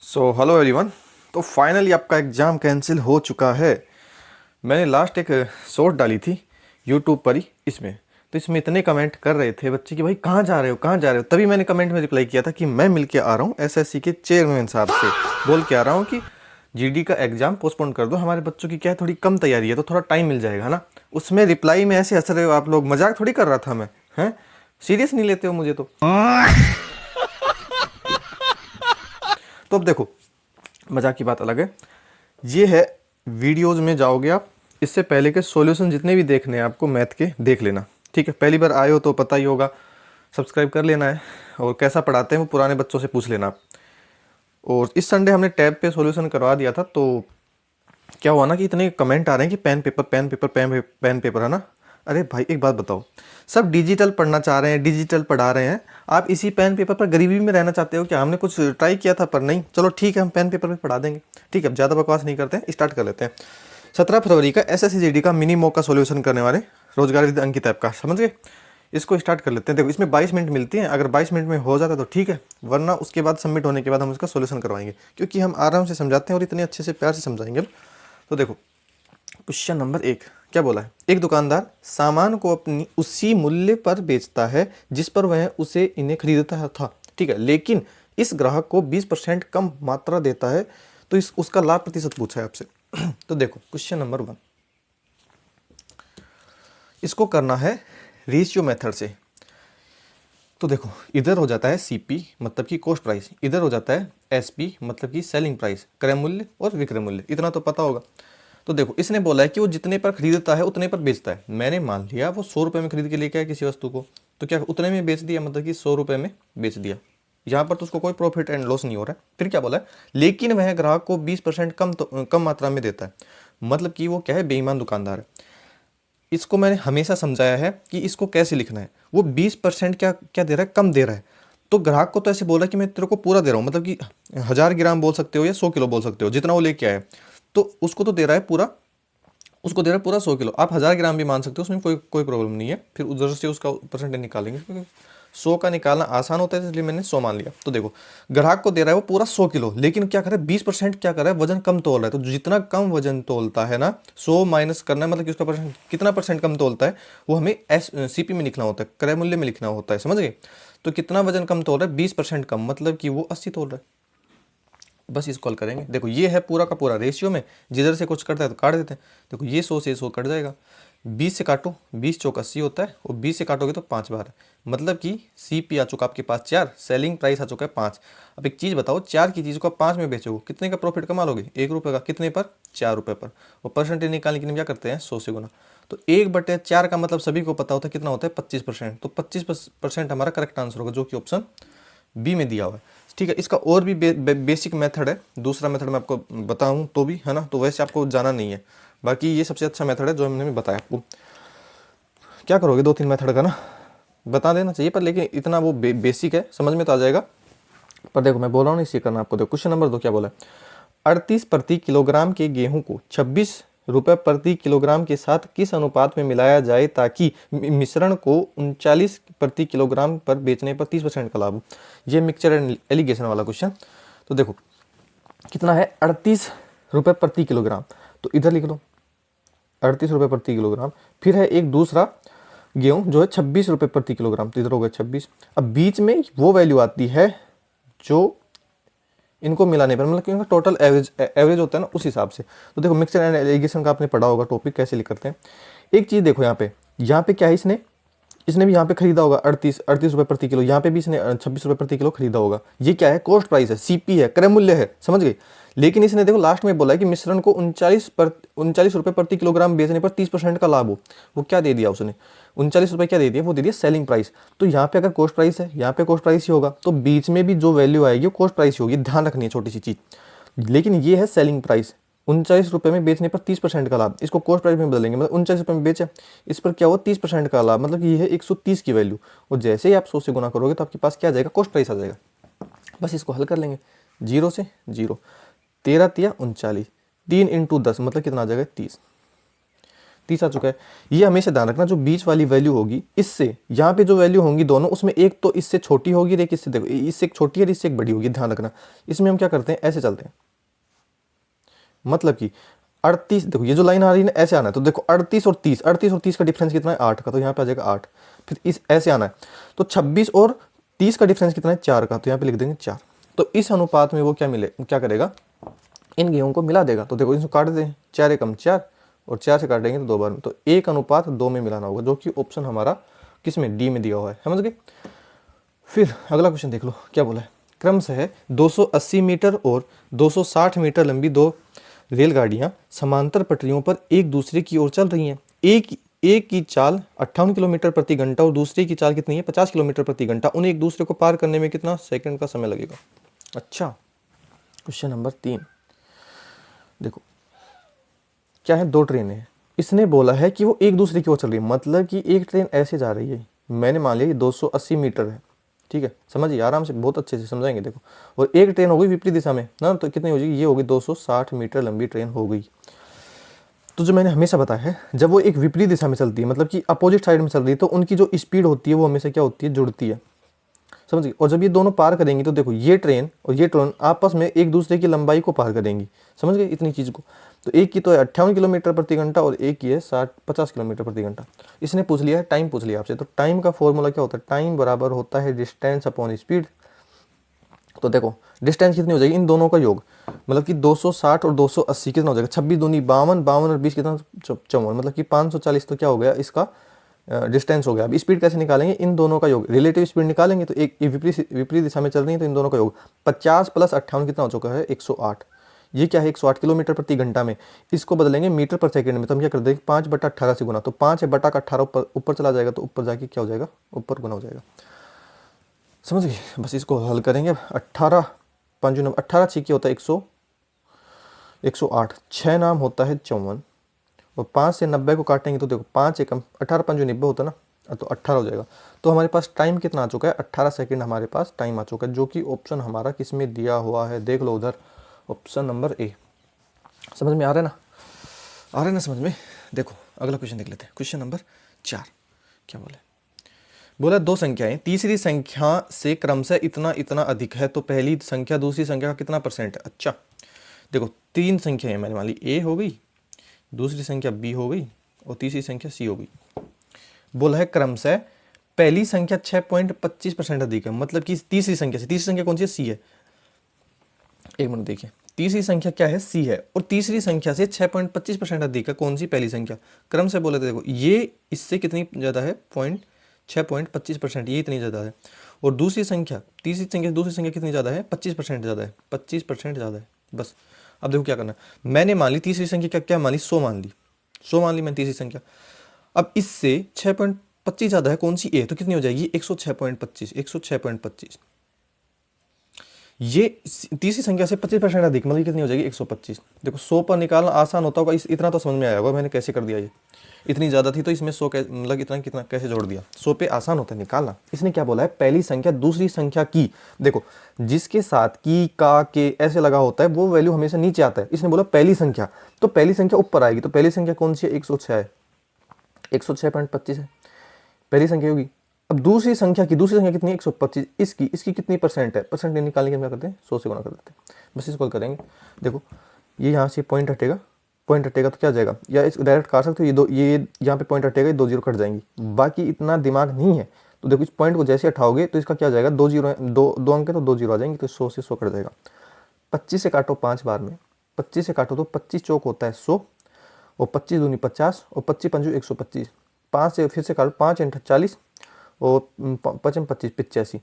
So hello everyone. तो finally आपका exam cancel हो चुका है। मैंने लास्ट एक शॉर्ट डाली थी यूट्यूब पर ही इसमें। तो इसमें इतने कमेंट कर रहे थे बच्चे कि भाई कहाँ जा रहे हो, कहाँ जा रहे हो। तभी मैंने कमेंट में रिप्लाई किया था कि मैं मिल के आ रहा हूँ एसएससी के चेयरमैन साहब से, बोल के आ रहा हूँ कि जीडी का एग्ज़ाम पोस्टपोन कर दो, हमारे बच्चों की क्या है थोड़ी कम तैयारी है तो थोड़ा टाइम मिल जाएगा, है ना। उसमें रिप्लाई में ऐसे हंस रहे हो आप लोग, मजाक थोड़ी कर रहा था मैं, हैं। सीरियस नहीं लेते हो मुझे तो अब देखो, मजाक की बात अलग है। ये है, वीडियोज़ में जाओगे आप, इससे पहले के सॉल्यूशन जितने भी देखने हैं आपको मैथ के देख लेना, ठीक है। पहली बार आए हो तो पता ही होगा, सब्सक्राइब कर लेना है। और कैसा पढ़ाते हैं वो पुराने बच्चों से पूछ लेना आप। और इस संडे हमने टैब पे सॉल्यूशन करवा दिया था, तो क्या हुआ ना कि इतने कमेंट आ रहे हैं कि pen paper pen paper pen paper, है ना। अरे भाई एक बात बताओ, सब डिजिटल पढ़ना चाह रहे हैं, डिजिटल पढ़ा रहे हैं, आप इसी पेन पेपर पर गरीबी में रहना चाहते हो क्या। हमने कुछ ट्राई किया था पर नहीं, चलो ठीक है हम पेन पेपर पे पढ़ा देंगे। ठीक है, अब ज़्यादा बकवास नहीं करते हैं, स्टार्ट कर लेते हैं। 17 फरवरी का SSCGD का मिनी मॉक का सॉल्यूशन करने वाले, रोजगार विद अंकित ऐप का, समझ गए। इसको स्टार्ट कर लेते हैं। देखो इसमें 22 मिनट मिलती हैं, अगर 22 मिनट में हो जाता है तो ठीक है, वरना उसके बाद सबमिट होने के बाद हम उसका सॉल्यूशन करवाएंगे, क्योंकि हम आराम से समझाते हैं और इतने अच्छे से प्यार से समझाएंगे। तो देखो क्वेश्चन नंबर 1 क्या बोला है। एक दुकानदार सामान को अपनी उसी मूल्य पर बेचता है जिस पर वह उसे इन्हें खरीदता था, ठीक है, लेकिन इस ग्राहक को 20% कम मात्रा देता है, तो इस उसका लाभ प्रतिशत पूछा है आपसे। तो देखो क्वेश्चन नंबर 1, इसको करना है रेशियो मेथड से। तो देखो इधर हो जाता है CP मतलब कि कॉस्ट प्राइस, इधर हो जाता है SP मतलब कि सेलिंग प्राइस, क्रय मूल्य और विक्रय मूल्य, इतना तो पता होगा। तो देखो इसने बोला है कि वो जितने पर खरीदता है उतने पर बेचता है। मैंने मान लिया वो 100 रुपये में खरीद के लेके आया किसी वस्तु को, तो क्या उतने में बेच दिया, मतलब कि 100 रुपये में बेच दिया। यहाँ पर तो उसको कोई प्रॉफिट एंड लॉस नहीं हो रहा है। फिर क्या बोला है, लेकिन वह ग्राहक को 20% कम मात्रा में देता है, मतलब कि वो क्या है, बेईमान दुकानदार है। इसको मैंने हमेशा समझाया है कि इसको कैसे लिखना है। वो 20% क्या क्या दे रहा है, कम दे रहा है। तो ग्राहक को तो ऐसे बोला कि मैं तेरे को पूरा दे रहा हूँ, मतलब कि 1000 ग्राम बोल सकते हो या 100 किलो बोल सकते हो, जितना वो लेके आए। तो उसको तो दे रहा है पूरा, उसको दे रहा है पूरा 100 किलो। आप 1000 ग्राम भी मान सकते हो, उसमें कोई कोई प्रॉब्लम नहीं है। फिर उधर से उसका परसेंटेज निकालेंगे, क्योंकि 100 का निकालना आसान होता है, इसलिए मैंने 100 मान लिया। तो देखो ग्राहक को दे रहा है वो पूरा 100 किलो, लेकिन क्या कर रहा है, 20% क्या कर रहा है, वजन कम तोल रहा है। तो जितना कम वजन तोलता है ना, 100 माइनस करना है, मतलब कि उसका परसेंट कितना परसेंट कम तोलता है, वो हमें CP में लिखना होता है, क्रय मूल्य में लिखना होता है, समझ गए। तो कितना वजन कम तोल रहा है, 20% कम, मतलब कि वो 80 तोल रहा है। बस इसको हल करेंगे। देखो ये है पूरा का पूरा रेशियो में, जिधर से कुछ कटता है तो काट देते हैं। देखो ये 100 से 100 कट जाएगा, 20 से काटो, 20 चौक 80 होता है, और 20 से काटोगे तो 5 बार है, मतलब कि CP आ चुका आपके पास 4, सेलिंग प्राइस आ चुका है 5। अब एक चीज़ बताओ, 4 की चीज़ को आप 5 में बेचोगे, कितने का प्रॉफिट कमा लोगे, 1 रुपये का। कितने पर, 4 रुपये पर। और परसेंटेज निकालने के लिए क्या करते हैं, 100 से गुना। तो 1/4 का मतलब सभी को पता होता है कितना होता है, 25%। तो 25% हमारा करेक्ट आंसर होगा, जो कि ऑप्शन B में दिया हुआ है। ठीक है, इसका और भी बेसिक मेथड है, दूसरा मेथड मैं आपको बताऊं तो भी, है ना, तो वैसे आपको जाना नहीं है। बाकी ये सबसे अच्छा मेथड है जो हमने बताया आपको। क्या करोगे, 2-3 मेथड का ना बता देना चाहिए, पर लेकिन इतना वो बेसिक है, समझ में तो आ जाएगा। पर देखो मैं बोल रहा हूँ इसी करना आपको। देखो क्वेश्चन नंबर 2 क्या बोला है, 38 प्रति किलोग्राम के गेहूं को 26 रुपये प्रति किलोग्राम के साथ किस अनुपात में मिलाया जाए ताकि मिश्रण को 39 प्रति किलोग्राम पर बेचने पर 30% का लाभ हो। ये मिक्सचर एंड एलिगेशन वाला क्वेश्चन। तो देखो कितना है, 38 रुपये प्रति किलोग्राम, तो इधर लिख लो 38 रुपये प्रति किलोग्राम। फिर है एक दूसरा गेहूं जो है 26 रुपये प्रति किलोग्राम, तो इधर हो गया 26। अब बीच में वो वैल्यू आती है जो इनको मिलाने पर, मतलब कि इनका टोटल एवरेज होता है ना, उस हिसाब से। तो देखो मिक्सचर एंड एलिगेशन का आपने पढ़ा होगा टॉपिक, कैसे लिख करते हैं। एक चीज़ देखो यहाँ पे क्या है, इसने इसने भी यहाँ पे खरीदा होगा 38 रुपये प्रति किलो, यहाँ पे भी इसने 26 रुपये प्रति किलो खरीदा होगा। ये क्या है, कॉस्ट प्राइस है, CP है, क्रय मूल्य है, समझ गए। लेकिन इसने देखो लास्ट में बोला है कि मिश्रण को 39 रुपये प्रति किलोग्राम बेचने पर 30% का लाभ हो। वो क्या दे दिया उसने, 39 रुपये क्या दे दिया, वो दे दिया सेलिंग प्राइस। तो यहाँ पे अगर कॉस्ट प्राइस है, यहाँ पे कॉस्ट प्राइस ही होगा, तो बीच में भी जो वैल्यू आएगी वो कॉस्ट प्राइस ही होगी, ध्यान रखनी है छोटी सी चीज़। लेकिन ये है सेलिंग प्राइस, 39 रुपये में बेचने पर 30% का लाभ। इसको कॉस्ट प्राइस में बदलेंगे, मतलब 39 रुपये में बेचा, इस पर क्या हुआ, 30% का लाभ, मतलब ये है 130 की वैल्यू। और जैसे ही आप 100 से गुना करोगे तो आपके पास क्या आ जाएगा, कॉस्ट प्राइस आ जाएगा। बस इसको हल कर लेंगे, 0 से 0, 13 तिया 39, 3 × 10 मतलब कितना आ जाएगा, 30। 30 आ चुका है। ये हमेशा ध्यान रखना, जो बीच वाली वैल्यू होगी इससे यहाँ पे जो वैल्यू होंगी दोनों, उसमें एक तो इससे छोटी होगी और एक इससे, देखो इससे एक छोटी है और इससे एक बड़ी होगी, ध्यान रखना। इसमें हम क्या करते हैं, ऐसे चलते हैं, मतलब कि 38, देखो ये जो लाइन आ रही है ना ऐसे आना है, तो देखो 38 और 30, 38 और 30 का डिफरेंस कितना है 8 का, तो यहाँ पे आ जाएगा 8। फिर इस ऐसे आना है, तो 26 और 30 का डिफरेंस कितना है 4 का, तो यहाँ पे लिख देंगे 4। तो इस अनुपात में वो क्या करेगा, इन गेहूं को मिला देगा। तो देखो इसको काट दें, 4 एकम 4 और 4 से काटेंगे तो 2 बार में, तो 1:2 में मिलाना होगा, जो कि ऑप्शन हमारा किस में, डी में दिया हुआ है, समझ गए। फिर अगला क्वेश्चन देख लो क्या बोला है। क्रमशः 280 मीटर और 260 मीटर लंबी दो रेलगाड़ियां समांतर पटरियों पर एक दूसरे की ओर चल रही हैं। एक की चाल 58 किलोमीटर प्रति घंटा और दूसरे की चाल कितनी है, 50 किलोमीटर प्रति घंटा। उन्हें एक दूसरे को पार करने में कितना सेकंड का समय लगेगा। अच्छा, क्वेश्चन नंबर 3 देखो, क्या है, दो ट्रेनें हैं, इसने बोला है कि वो एक दूसरे की ओर चल रही है, मतलब कि एक ट्रेन ऐसे जा रही है, मैंने मान लिया 280 मीटर है, ठीक है, समझिए आराम से, बहुत अच्छे से समझाएंगे। देखो, और एक ट्रेन हो गई विपरीत दिशा में ना, तो कितनी हो जाएगी, ये होगी 260 मीटर लंबी ट्रेन हो गई। तो जो मैंने हमेशा बताया है, जब वो एक विपरीत दिशा में चलती है, मतलब कि अपोजिट साइड में चल रही है, तो उनकी जो स्पीड होती है वो हमेशा क्या होती है, जुड़ती है, समझिए। और जब ये दोनों पार करेंगी तो देखो ये ट्रेन और ये ट्रेन आपस में एक दूसरे की लंबाई को पार करेंगी, समझ गए इतनी चीज़ को। तो एक की तो है 58 किलोमीटर प्रति घंटा और एक की है 50 किलोमीटर प्रति घंटा। इसने पूछ लिया है टाइम, पूछ लिया आपसे, तो टाइम का फॉर्मूला क्या होता है, टाइम बराबर होता है डिस्टेंस अपॉन स्पीड। तो देखो डिस्टेंस कितनी हो जाएगी, इन दोनों का योग, मतलब कि 260 और 280 कितना हो जाएगा, 26 दूनी 52, 52 और 20 कितना 54, मतलब कि 540। तो क्या हो गया इसका डिस्टेंस हो गया। अब स्पीड कैसे निकालेंगे, इन दोनों का योग, रिलेटिव स्पीड निकालेंगे, तो एक विपरीत दिशा में चल रही है, तो इन दोनों का योग 50 + 58 कितना हो चुका है 108। ये क्या है 108 किलोमीटर प्रति घंटा में, इसको बदलेंगे मीटर पर सेकंड में, तो हम क्या कर देंगे 5/18 से गुना, तो 5 है बटा का 18 ऊपर चला जाएगा, तो ऊपर जाके क्या हो जाएगा, ऊपर गुना हो जाएगा, समझ गए। बस इसको हल करेंगे, 18 5 9 18 6 होता है 108, 6 नाम होता है 54, और 5 से 90 को काटेंगे तो देखो 5 एकम 18 5 90 होता है ना, तो 18 हो जाएगा। तो हमारे पास टाइम कितना आ चुका है, 18 सेकंड हमारे पास टाइम आ चुका है, जो कि ऑप्शन हमारा किस में दिया हुआ है, देख लो उधर, ऑप्शन नंबर ए। समझ में आ रहा है ना, आ रहा है ना समझ में। देखो अगला क्वेश्चन देख लेते हैं, क्वेश्चन नंबर 4 क्या बोला, दो संख्याएं तीसरी संख्या से क्रमशः इतना इतना अधिक है, तो पहली संख्या दूसरी संख्या का कितना परसेंट है। अच्छा देखो, 3 संख्याएं मैंने मान ली, ए हो गई, दूसरी संख्या बी हो गई और तीसरी संख्या सी हो गई। बोला है क्रमशः पहली संख्या 6.25% अधिक है, मतलब कि तीसरी संख्या से, तीसरी संख्या कौन सी है, सी है, एक मिनट देखिए, तीसरी संख्या क्या है, सी है, और तीसरी संख्या से 6.25% अधिक है कौन सी, पहली संख्या। क्रम से बोले तो देखो ये इससे कितनी ज़्यादा है, 6.25%, ये इतनी ज़्यादा है, और दूसरी संख्या, तीसरी संख्या दूसरी संख्या कितनी ज़्यादा है, 25% ज़्यादा है, 25% ज़्यादा है। बस अब देखो क्या करना है, मैंने मान ली तीसरी संख्या क्या मान ली, 100 मान ली, 100 मान ली मैंने तीसरी संख्या। अब इससे 6.25 ज़्यादा है कौन सी, ए, तो कितनी हो जाएगी 106.25, 106.25। ये तीसरी संख्या से 25% अधिक, मतलब कितनी हो जाएगी 125। देखो 100 पर निकालना आसान होता होगा, इतना तो समझ में आया होगा मैंने कैसे कर दिया, ये इतनी ज़्यादा थी तो इसमें 100 मतलब इतना कितना कैसे जोड़ दिया, 100 पे आसान होता है निकालना। इसने क्या बोला है, पहली संख्या दूसरी संख्या की, देखो जिसके साथ की का के ऐसे लगा होता है वो वैल्यू हमेशा नीचे आता है। इसने बोला पहली संख्या, तो पहली संख्या ऊपर आएगी, तो पहली संख्या कौन सी है, 106 है, 106.25 है पहली संख्या होगी। अब दूसरी संख्या कितनी है, 125, इसकी कितनी परसेंट है, परसेंट निकालने के क्या करते हैं 100 से गुना कर देते हैं, बस इसको करेंगे। देखो ये यहाँ से पॉइंट हटेगा तो क्या जाएगा, या इस डायरेक्ट काट सकते हो, ये यहाँ पे पॉइंट हटेगा, 2 जीरो कट जाएंगी, बाकी इतना दिमाग नहीं है। तो देखो इस पॉइंट को जैसे हटाओगे तो इसका क्या जाएगा, 2 जीरो, दो अंक है तो 2 जीरो आ जाएंगे, तो 100 से 100 कट जाएगा। 25 से काटो 5 बार में, 25 से काटो तो 25 चौक होता है 100, और 25 दूनी 50, और 25 पंजू 125, 5 से फिर से काटो, 5 × 40 और 5 × 25 85,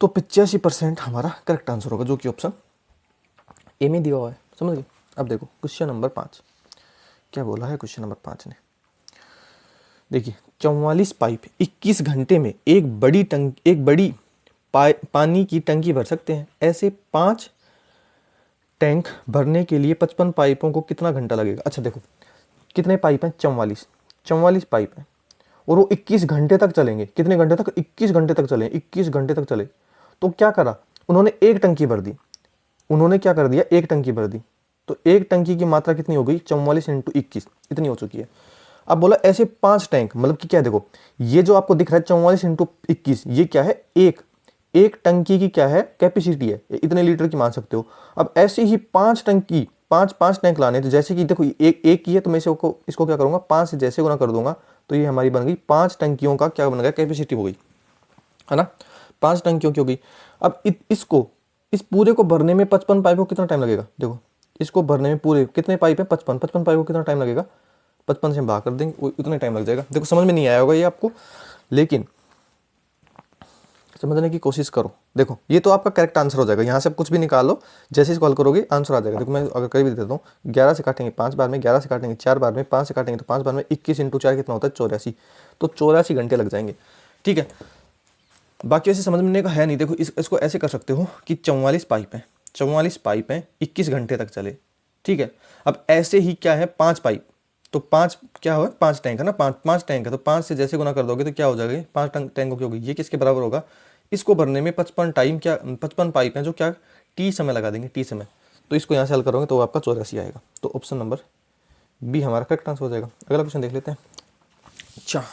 तो 85% हमारा करेक्ट आंसर होगा, जो कि ऑप्शन ए में दिया हुआ है, समझ गए। अब देखो क्वेश्चन नंबर 5 क्या बोला है, क्वेश्चन नंबर 5 ने देखिए 44 पाइप 21 घंटे में एक बड़ी पानी की टंकी भर सकते हैं। ऐसे 5 टैंक भरने के लिए 55 पाइपों को कितना घंटा लगेगा। अच्छा देखो कितने पाइप हैं, 44 पाइप हैं, और वो 21 घंटे तक चलेंगे, कितने घंटे तक, 21 घंटे तक चले, 21 घंटे तक चले। तो क्या करा उन्होंने, एक टंकी भर दी, उन्होंने क्या कर दिया, एक टंकी भर दी, तो एक टंकी की मात्रा कितनी हो गई, 44 × 21 इतनी हो चुकी है। अब बोला ऐसे 5 टैंक, मतलब कि क्या है, देखो ये जो आपको दिख रहा है 44 इंटू 21, ये क्या है, एक टंकी की क्या है कैपेसिटी है, इतने लीटर की मान सकते हो। अब ऐसे ही 5 टंकी, पांच टैंक लाने, तो जैसे कि देखो एक की है तो मैं इसको क्या करूंगा, 5 से जैसे गुना कर दूंगा, तो ये हमारी बन गई 5 टंकियों का क्या बन गया, कैपेसिटी हो गई, है ना, 5 टंकियों की हो गई। अब इसको, इस पूरे को भरने में 55 पाइप को कितना टाइम लगेगा, देखो इसको भरने में पूरे कितने पाइप है, 55 पाइप को कितना टाइम लगेगा, 55 से हम भाग कर देंगे, उतना टाइम लग जाएगा। देखो समझ में नहीं आया होगा ये आपको, लेकिन समझने की कोशिश करो। देखो ये तो आपका करेक्ट आंसर हो जाएगा, यहाँ से आप कुछ भी निकालो, जैसे इसको हल करोगे आंसर आ जाएगा। देखो मैं अगर कर भी देता हूँ, 11 से काटेंगे 5 बार में, 11 से काटेंगे 4 बार में, 5 से काटेंगे तो 5 बार में, 21 इंटू 4 कितना होता है, 84, तो 84 घंटे लग जाएंगे। ठीक है, बाकी ऐसे समझने का है नहीं। देखो इसको ऐसे कर सकते हो कि 44 पाइप हैं, 44 पाइप हैं, 21 घंटे तक चले। ठीक है, अब ऐसे ही क्या है 5 पाइप, तो 5 क्या हुआ, 5 टैंक है ना, 5 टैंक है, तो 5 से जैसे गुना कर दोगे तो क्या हो जाएगा, 5 टैंकों की होगी, ये किसके बराबर होगा, इसको भरने में 55 टाइम क्या 55 पाइप हैं जो क्या टी समय लगा देंगे, टी समय। तो इसको यहाँ से हल करोगे तो आपका 84 आएगा, तो ऑप्शन नंबर बी हमारा करेक्ट आंसर हो जाएगा। अगला क्वेश्चन देख लेते हैं। अच्छा,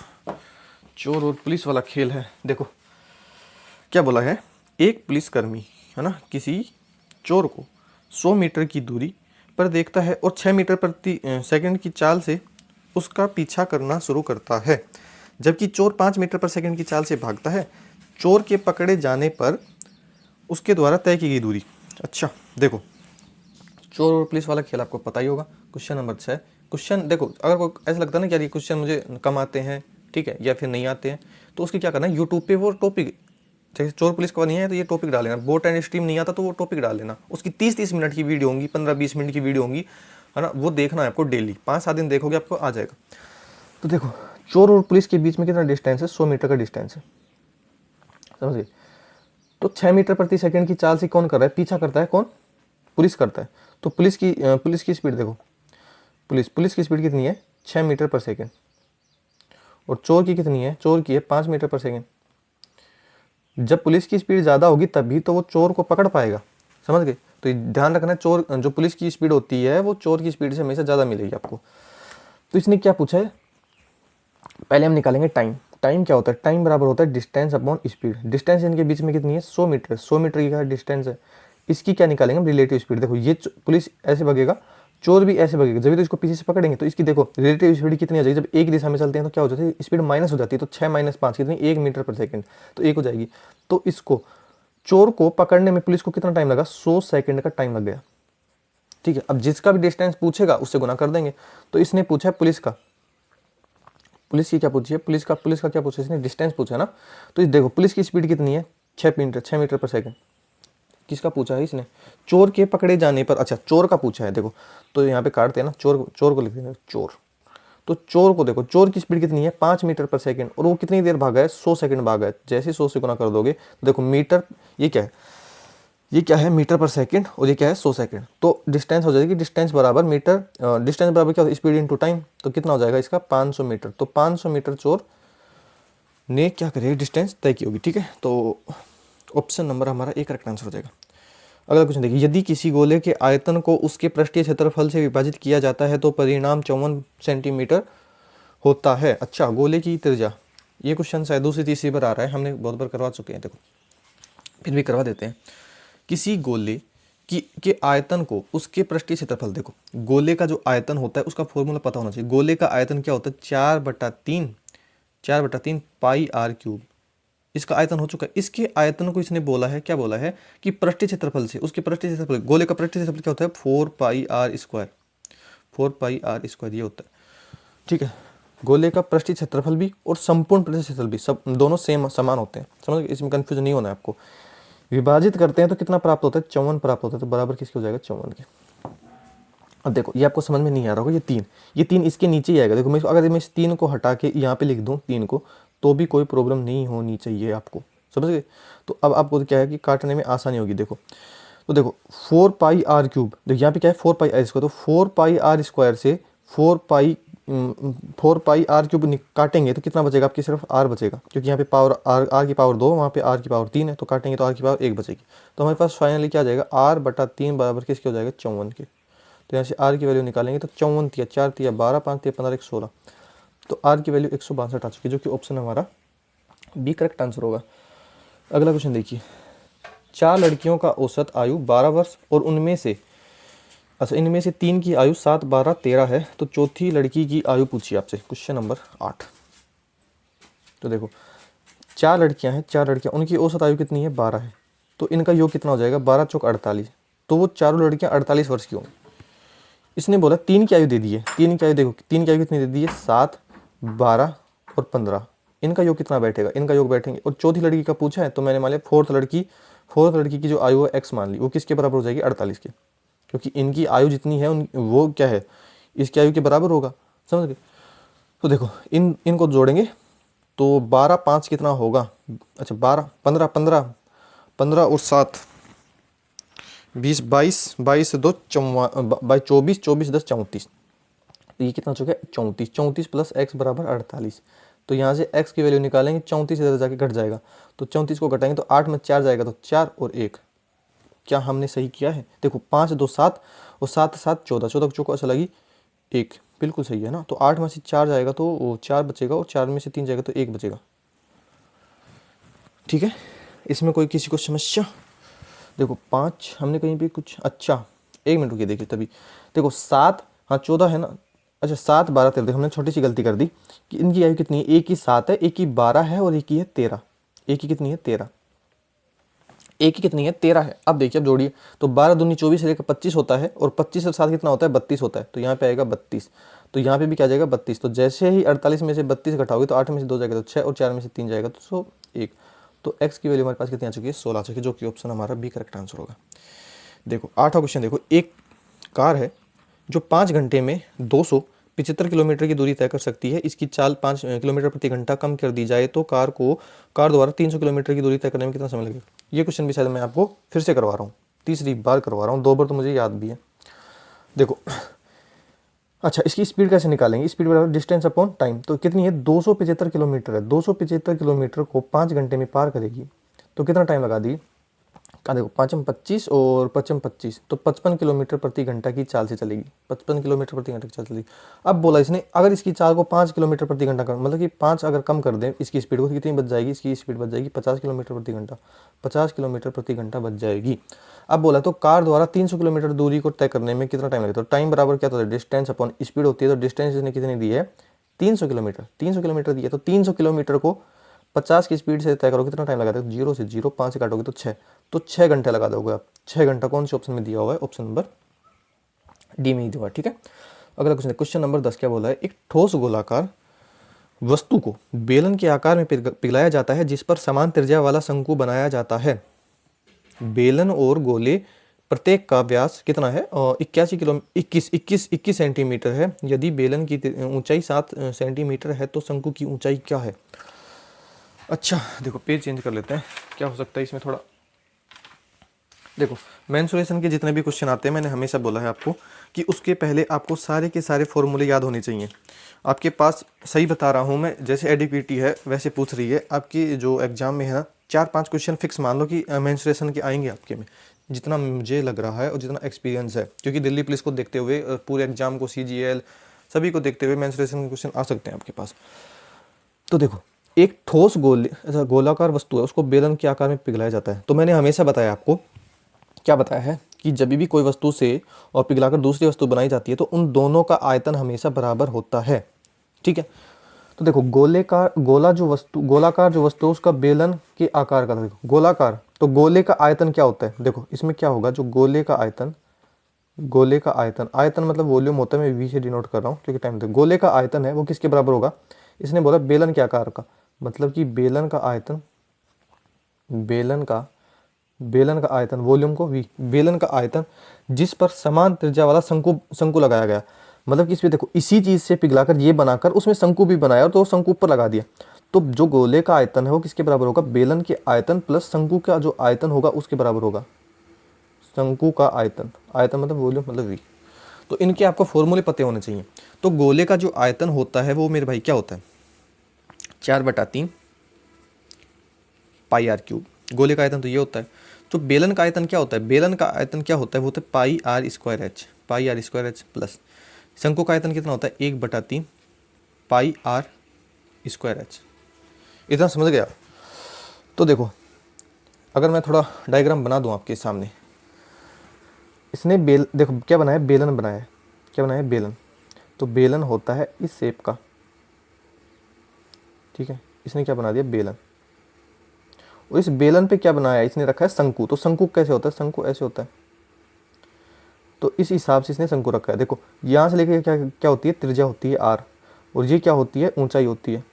चोर और पुलिस वाला खेल है। देखो क्या बोला है, एक पुलिसकर्मी है ना किसी चोर को 100 मीटर की दूरी पर देखता है और 6 मीटर प्रति सेकंड की चाल से उसका पीछा करना शुरू करता है, जबकि चोर 5 मीटर पर सेकंड की चाल से भागता है। चोर के पकड़े जाने पर उसके द्वारा तय की गई दूरी। अच्छा देखो, चोर और पुलिस वाला खेल आपको पता ही होगा। क्वेश्चन नंबर 6, क्वेश्चन देखो, अगर कोई ऐसा लगता है ना कि यार ये क्वेश्चन मुझे कम आते हैं, ठीक है, या फिर नहीं आते हैं, तो उसकी क्या करना है, यूट्यूब पे वो टॉपिक, जैसे चोर पुलिस का नहीं है तो ये टॉपिक डाल लेना, बोट एंड स्ट्रीम नहीं आता तो वो टॉपिक डाल लेना, उसकी 30-30 मिनट की वीडियो होंगी, 15-20 मिनट की वीडियो होंगी, है ना, वो देखना है आपको डेली, 5-7 दिन देखोगे आपको आ जाएगा। तो देखो चोर और पुलिस के बीच में कितना डिस्टेंस है, 100 मीटर का डिस्टेंस है, समझ गए। तो 6 मीटर प्रति सेकंड की चाल से कौन कर रहा है, पीछा करता है कौन, पुलिस करता है। तो पुलिस की स्पीड देखो, पुलिस की स्पीड कितनी है, 6 मीटर पर सेकंड, और चोर की कितनी है, चोर की है 5 मीटर पर सेकंड। जब पुलिस की स्पीड ज़्यादा होगी तभी तो वो चोर को पकड़ पाएगा, समझ गए। तो ये ध्यान रखना, चोर जो पुलिस की स्पीड होती है वो चोर की स्पीड से हमेशा ज़्यादा मिलेगी आपको। तो इसने क्या पूछा है, पहले हम निकालेंगे टाइम। टाइम क्या होता है, टाइम बराबर होता है डिस्टेंस अपॉन स्पीड। डिस्टेंस इनके बीच में कितनी है, 100 मीटर, 100 मीटर की क्या डिस्टेंस है, इसकी क्या निकालेंगे हम, रिलेटिव स्पीड। देखो ये पुलिस ऐसे भागेगा, चोर भी ऐसे भागेगा, जब तो इसको पीछे से पकड़ेंगे तो इसकी देखो रिलेटिव स्पीड कितनी आ जाएगी, जब एक दिशा में चलते हैं तो क्या हो जाती है, स्पीड माइनस हो जाती है, तो 6 माइनस 5 कितनी, 1 मीटर पर सेकंड, तो 1 हो जाएगी। तो इसको चोर को पकड़ने में पुलिस को कितना टाइम लगा, 100 सेकंड का टाइम लग गया। ठीक है, अब जिसका भी डिस्टेंस पूछेगा उससे गुना कर देंगे। तो इसने पूछा है पुलिस का, पुलिस की क्या पूछी है, पुलिस का क्या पूछा है, इसने डिस्टेंस पूछा है ना। तो देखो पुलिस की स्पीड कितनी है, 6 मीटर पर सेकंड। किसका पूछा है इसने, चोर के पकड़े जाने पर, अच्छा चोर का पूछा है। देखो तो यहाँ पे काटते हैं ना, चोर को लिख देंगे चोर। तो चोर को देखो, चोर की स्पीड कितनी है, 5 मीटर पर सेकंड, और वो कितनी देर भागा है, 100 सेकंड भागा है। जैसे 100 से गुना कर दोगे तो देखो मीटर, ये क्या है, ये क्या है मीटर पर सेकंड, और ये क्या है 100 सेकंड। तो डिस्टेंस हो जाएगी, डिस्टेंस बराबर मीटर, डिस्टेंस बराबर क्या, स्पीड इनटू टाइम, तो कितना हो जाएगा इसका 500 मीटर। तो 500 मीटर चोर ने क्या करेगा, डिस्टेंस तय की होगी। ठीक है, तो ऑप्शन नंबर हमारा एक करेक्ट आंसर हो जाएगा। अगला क्वेश्चन देखिए, यदि किसी गोले के आयतन को उसके पृष्ठीय क्षेत्रफल से विभाजित किया जाता है तो परिणाम 54 सेंटीमीटर होता है। अच्छा, गोले की त्रिज्या, ये क्वेश्चन शायद दूसरी तीसरी बार आ रहा है, हमने बहुत बार करवा चुके हैं, देखो फिर भी करवा देते हैं। किसी गोले के आयतन को उसके पृष्ठीय क्षेत्रफल, देखो गोले का जो आयतन होता है उसका फॉर्मूला पता होना चाहिए। गोले का आयतन क्या होता है, 4/3 पाई आर क्यूब, इसका आयतन हो चुका है। इसके आयतन को इसने बोला है, क्या बोला है कि पृष्ठीय क्षेत्रफल से, उसके पृष्ठीय क्षेत्रफल, गोले का पृष्ठीय क्षेत्रफल क्या होता है, 4 pi R square, 4 pi R square ये होता है। ठीक है, गोले का पृष्ठीय क्षेत्रफल भी और संपूर्ण पृष्ठीय क्षेत्रफल भी, सब दोनों सेम समान होते हैं, समझ, इसमें कंफ्यूजन नहीं होना है आपको। विभाजित करते हैं तो कितना प्राप्त होता है, 54 प्राप्त होता है, तो बराबर किसके हो जाएगा, 54 के। अब देखो ये आपको समझ में नहीं आ रहा होगा, ये तीन इसके नीचे ही आएगा। देखो मैं अगर मैं इस 3 को हटा के यहाँ पे लिख दूँ 3 को, तो भी कोई प्रॉब्लम नहीं होनी चाहिए आपको, समझ गए। तो अब आपको क्या है कि काटने में आसानी होगी। देखो तो देखो 4 पाई आर क्यूब, देखो यहाँ पे क्या है 4 पाई आर स्क्वायर, तो 4 पाई आर स्क्वायर से 4 पाई आर क्यूब काटेंगे तो कितना बचेगा, आपकी सिर्फ आर बचेगा, क्योंकि यहाँ पे पावर आर की पावर 2, वहाँ पे आर की पावर 3 है, तो काटेंगे तो आर की पावर 1 बचेगी। तो हमारे पास फाइनली क्या आ जाएगा, r/3 बराबर किसके हो जाएगा, 54 के। तो यहाँ से आर की वैल्यू निकालेंगे तो 54 तिया 4 तिया 12, 5 तिया 15, 1 16, तो आर की वैल्यू 162 आ चुकी है, जो कि ऑप्शन हमारा बी करेक्ट आंसर होगा। अगला क्वेश्चन देखिए, 4 लड़कियों का औसत आयु 12 वर्ष और उनमें से इनमें से 3 की आयु 7, 12, 13 है, तो चौथी लड़की की आयु पूछिए आपसे। Question number 8। तो देखो 4 लड़कियां हैं, 4 लड़कियां, उनकी औसत आयु कितनी है, 12 है। तो इनका योग कितना हो जाएगा, 12 चौक 48। तो वो चारों लड़कियां 48 वर्ष की होंगी। इसने बोला 3 की आयु दे दी है, 3 की आयु देखो, 3 की आयु कितनी दे दी है, 7, 12 और 15। इनका योग कितना बैठेगा, इनका योग बैठेंगे। और चौथी लड़की का पूछा है, तो मैंने मान लिया फोर्थ लड़की की जो आयु है एक्स मान ली, वो किसके बराबर हो जाएगी, 48 के, क्योंकि इनकी आयु जितनी है वो क्या है, इसकी आयु के बराबर होगा। समझ गए। तो देखो इनको जोड़ेंगे तो 12, 5 कितना होगा, अच्छा 12, 15, 15, 15 और 7, 20, 22, 22 से 2 24, 24, 10, 34। तो ये कितना चुका है, 34, 34 प्लस एक्स बराबर 48। तो यहाँ से x की वैल्यू निकालेंगे, 34 इधर जाके घट जाएगा, तो 34 को घटाएंगे तो 8 में 4 जाएगा, तो 4 और 1। क्या हमने सही किया है, देखो 5, 2, 7 और 7, 7, 14, 14 चौको अच्छा लगी 1, बिल्कुल सही है ना। तो 8 में से 4 जाएगा तो वो 4 बचेगा, और 4 में से 3 जाएगा तो 1 बचेगा। ठीक है, इसमें कोई किसी को समस्या। देखो 5 हमने कहीं पे कुछ, अच्छा 1 मिनट रुकिए, देखिए तभी देखो 7, हाँ 14 है ना, अच्छा 7, 12, 13, देखो हमने छोटी सी गलती कर दी कि इनकी आयु कितनी है, एक की 7 है, एक की 12 है और एक की है 13। एक की कितनी है, 13। एक की कितनी है, 13 है। अब देखिए, अब जोड़िए, तो 12 दूनी 24 से लेकर 25 होता है, और 25 और 7 कितना होता है, 32 होता है। तो यहाँ पे आएगा 32, तो यहाँ पे भी क्या जाएगा 32। तो जैसे ही 48 में से 32 घटाओगे तो 8 में से 2 जाएगा तो 6, और 4 में से 3 जाएगा तो 1। तो x की वैल्यू हमारे पास कितनी आ चुकी है, 16 आ चुकी है, जो कि ऑप्शन हमारा बी करेक्ट आंसर होगा। देखो 8वां क्वेश्चन देखो, एक कार है जो 5 घंटे में 275 किलोमीटर की दूरी तय कर सकती है। इसकी चाल 5 किलोमीटर प्रति घंटा कम कर दी जाए तो कार द्वारा 300 किलोमीटर की दूरी तय करने में कितना समय लगेगा। ये क्वेश्चन भी शायद मैं आपको फिर से करवा रहा हूँ, तीसरी बार करवा रहा हूँ, 2 बार तो मुझे याद भी है। देखो अच्छा, इसकी स्पीड कैसे निकालेंगे, स्पीड बराबर डिस्टेंस अपॉन टाइम। तो कितनी है, 275 किलोमीटर है, 275 किलोमीटर को 5 घंटे में पार करेगी, तो कितना टाइम लगा दी, कहा देखो 5 में 25 और 5 में 25, तो 55 किलोमीटर प्रति घंटा की चाल से चलेगी, 55 किलोमीटर प्रति घंटा की चाल चलेगी। अब बोला इसने अगर इसकी चाल को 5 किलोमीटर प्रति घंटा कर, मतलब कि 5 अगर कम कर दें इसकी स्पीड को, तो कितनी बच जाएगी, इसकी स्पीड बच जाएगी 50 किलोमीटर प्रति घंटा, 50 किलोमीटर प्रति घंटा बच जाएगी। अब बोला तो कार द्वारा 300 किलोमीटर दूरी को तय करने में कितना टाइम लगता है, तो टाइम बराबर क्या होता है, डिस्टेंस अपॉन स्पीड होती है। तो डिस्टेंस इसने कितनी दी है, 300 किलोमीटर, 300 किलोमीटर दी है। तो 300 किलोमीटर को 50 की स्पीड से तय करो, कितना टाइम लगा है, 0 से 0, 5 से काटोगे तो 6, तो 6 घंटे लगा दोगे आप। 6 घंटा कौन से ऑप्शन में दिया हुआ है, ऑप्शन नंबर डी में ही दिया हुआ है। ठीक है, अगला क्वेश्चन, क्वेश्चन नंबर 10 क्या बोला है, एक ठोस गोलाकार वस्तु को बेलन के आकार में पिघलाया जाता है जिस पर समान त्रिज्या वाला शंकु बनाया जाता है। बेलन और गोले प्रत्येक का व्यास कितना है, 21 सेंटीमीटर है। यदि बेलन की ऊंचाई 7 सेंटीमीटर है तो शंकु की ऊंचाई क्या है। अच्छा देखो, पेज चेंज कर लेते हैं, क्या हो सकता है इसमें थोड़ा। देखो मेंसुरेशन के जितने भी क्वेश्चन आते हैं, मैंने हमेशा बोला है आपको कि उसके पहले आपको सारे के सारे फॉर्मूले याद होने चाहिए आपके पास। सही बता रहा हूँ मैं, जैसे एडीपीटी है वैसे पूछ रही है आपकी जो एग्जाम में है ना, 4-5 क्वेश्चन फिक्स मान लो कि मेंसुरेशन के आएंगे आपके में, जितना मुझे लग रहा है और जितना एक्सपीरियंस है, क्योंकि दिल्ली पुलिस को देखते हुए, पूरे एग्जाम को, CGL सभी को देखते हुए मेंसुरेशन के क्वेश्चन आ सकते हैं आपके पास। तो देखो एक ठोस गोलाकार वस्तु है, उसको बेलन के आकार में पिघलाया जाता है। तो मैंने हमेशा बताया आपको, क्या बताया है कि जब भी कोई वस्तु से और पिघलाकर दूसरी वस्तु बनाई जाती है तो उन दोनों का आयतन हमेशा बराबर होता है। ठीक है, तो देखो गोलाकार जो वस्तु है उसका बेलन के आकार का, देखो गोलाकार, तो गोले का आयतन क्या होता है, देखो इसमें क्या होगा, जो गोले का आयतन मतलब वॉल्यूम होता है, मैं वी से डिनोट कर रहा हूँ क्योंकि टाइम दे। गोले का आयतन है वो किसके बराबर होगा, इसने बोला बेलन के आकार का, मतलब कि बेलन का आयतन वॉल्यूम को वी, बेलन का आयतन जिस पर समान त्रिज्या वाला शंकु लगाया गया। मतलब कि इसमें देखो इसी चीज से पिघलाकर ये बनाकर उसमें शंकु भी बनाया और तो शंकु ऊपर लगा दिया। तो जो गोले का आयतन है वो किसके बराबर होगा, बेलन के आयतन प्लस शंकु का जो आयतन होगा उसके बराबर होगा। शंकु का आयतन मतलब वॉल्यूम मतलब वी। तो इनके आपको फॉर्मूले पते होने चाहिए। तो गोले का जो आयतन होता है वो मेरे भाई क्या होता है, 4/3 पाई आर क्यूब। गोले का आयतन तो ये होता है। तो बेलन का आयतन क्या होता है, बेलन का आयतन क्या होता है, वो होता है पाई आर स्क्वायर एच प्लस शंकु का आयतन कितना होता है, 1/3 पाई आर स्क्वायर एच। इतना समझ गया? तो देखो अगर मैं थोड़ा डायग्राम बना दूं आपके सामने, इसने देखो क्या बनाया, बेलन बनाया है। क्या बनाया है? बेलन। तो बेलन होता है इस शेप का, ठीक है। इसने क्या बना दिया? बेलन। और इस बेलन पे क्या बनाया है? इसने रखा है शंकु। तो शंकु कैसे होता है? शंकु ऐसे होता है। तो इस हिसाब से इसने शंकु रखा है। देखो यहाँ से लेके क्या क्या होती है? त्रिज्या होती है आर, और ये क्या होती है? ऊंचाई होती है,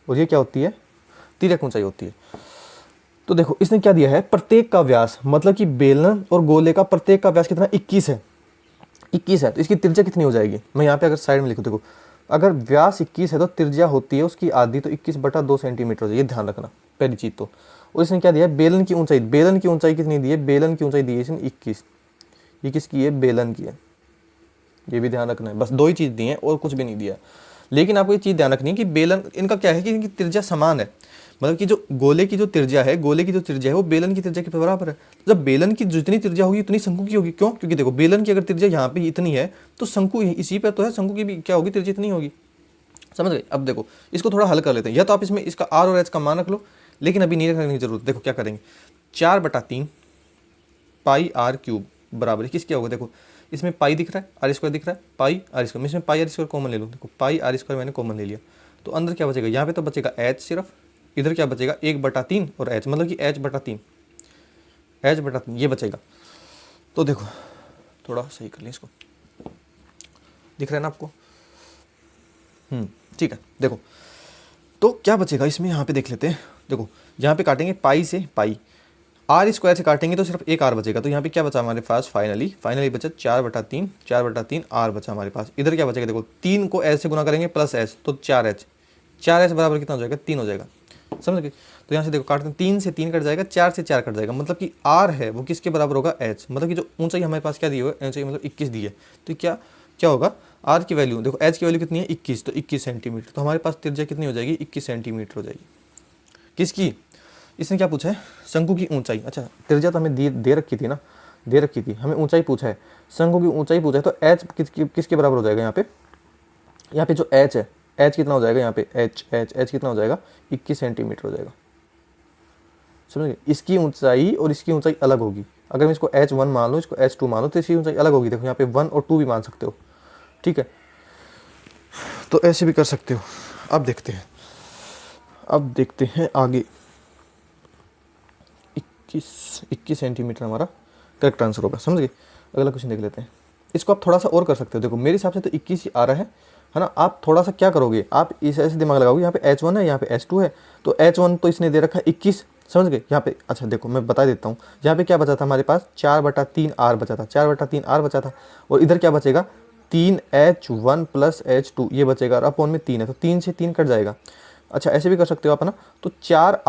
और ये क्या होती है? तिर्यक ऊंचाई होती है। तो देखो इसने क्या दिया है? प्रत्येक का व्यास, मतलब कि बेलन और गोले का प्रत्येक का व्यास कितना? 21 है। 21 है तो इसकी त्रिज्या कितनी हो जाएगी? मैं यहाँ पे अगर साइड में लिखूँ, देखो अगर व्यास 21 है तो त्रिज्या होती है उसकी आधी, तो 21/2 सेंटीमीटर हो जाएगी। ये ध्यान रखना पहली चीज़ तो। और इसने क्या दिया है? बेलन की ऊंचाई। बेलन की ऊंचाई कितनी दी है? बेलन की ऊंचाई दी है इसने 21। ये किसकी है? बेलन की है। ये भी ध्यान रखना है। बस दो ही चीज़ दी है और कुछ भी नहीं दिया। लेकिन आपको ये चीज़ ध्यान रखनी है कि बेलन, इनका क्या है कि इनकी त्रिज्या समान है। मतलब कि जो गोले की जो त्रिज्या है, गोले की जो त्रिज्या है वो बेलन की त्रिज्या के बराबर है। जब बेलन की जितनी त्रिज्या होगी उतनी शंकु की होगी। क्यों? क्योंकि देखो बेलन की अगर त्रिज्या यहाँ पे इतनी है तो शंकु इसी पे तो है, शंकु की भी क्या होगी? त्रिज्या इतनी होगी। समझ गए? अब देखो इसको थोड़ा हल कर लेते हैं। या तो आप इसमें इसका आर और एच का मान रख लो, लेकिन अभी नहीं रखने की जरूरत। देखो क्या करेंगे, 4/3 पाई आर क्यूब बराबर किसके होगा? देखो इसमें पाई दिख रहा है, आर स्क्वायर दिख रहा है, पाई आर स्क्वायर। मैं इसमें पाई आर स्क्वायर कॉमन ले लूँ। देखो पाई आर स्क्वायर मैंने कॉमन ले लिया, तो अंदर क्या बचेगा? यहाँ पे तो बचेगा एच सिर्फ, इधर क्या बचेगा? 1/3 और एच, मतलब कि एच/3, एच/3 ये बचेगा। तो देखो थोड़ा सही कर लें इसको, दिख रहा है ना आपको? ठीक है। देखो तो क्या बचेगा इसमें, यहाँ पे देख लेते हैं। देखो यहाँ पे काटेंगे पाई से पाई, आर स्क्वायर से काटेंगे तो सिर्फ एक आर बचेगा। तो यहाँ पे क्या बचा हमारे पास? फाइनली बचा 4/3, 4/3 आर बचा हमारे पास। इधर क्या बचेगा? देखो 3 को एच से गुना करेंगे प्लस एच, तो 4h। 4h बराबर कितना हो जाएगा? 3 हो जाएगा। समझ गए? तो यहाँ से देखो काटते हैं, 3 से 3 कट जाएगा, 4 से 4 कट जाएगा। मतलब कि आर है वो किसके बराबर होगा? एच। मतलब कि जो ऊंचाई हमारे पास क्या दी होगा? ऊंचाई मतलब 21 दी है। तो क्या क्या होगा? आर की वैल्यू, देखो एच की वैल्यू कितनी है? 21, तो 21 सेंटीमीटर। तो हमारे पास त्रिज्या कितनी हो जाएगी? 21 सेंटीमीटर हो जाएगी। किसकी? इसने क्या पूछा है? शंकु की ऊंचाई। अच्छा त्रिज्या तो हमें दे रखी थी ना, दे रखी थी। हमें ऊंचाई पूछा है, शंकु की ऊंचाई पूछा है। तो एच किसके बराबर हो जाएगा? यहाँ पे जो एच है, एच कितना हो जाएगा? यहाँ पे एच कितना हो जाएगा? 21 सेंटीमीटर हो जाएगा। समझिए? इसकी ऊंचाई और इसकी ऊंचाई अलग होगी। अगर मैं इसको H1 मान लूँ, इसको H2 मान लूँ, तो इसकी ऊंचाई अलग होगी। देखो यहाँ पे 1 और 2 भी मान सकते हो, ठीक है। तो ऐसे भी कर सकते हो। अब देखते हैं आगे। 21 सेंटीमीटर हमारा करेक्ट आंसर होगा। समझ गए? अगला क्वेश्चन देख लेते हैं। इसको आप थोड़ा सा और कर सकते हो। देखो मेरे हिसाब से तो 21 ही आ रहा है ना। आप थोड़ा सा क्या करोगे, आप इस ऐसे दिमाग लगाओगे, यहाँ पे H1 है, यहाँ पे H2 है। तो H1 तो इसने दे रखा है 21। समझ गए? यहाँ पे अच्छा देखो मैं बता देता हूँ। यहाँ पे क्या बचा था हमारे पास? 4/3 आर बचा था, 4/3 आर बचा था। और इधर क्या बचेगा? 3H1 प्लस H2 ये बचेगा, और अपॉन में 3 है तो 3 से 3 कट जाएगा। अच्छा ऐसे भी कर सकते हो आप, है ना। तो 4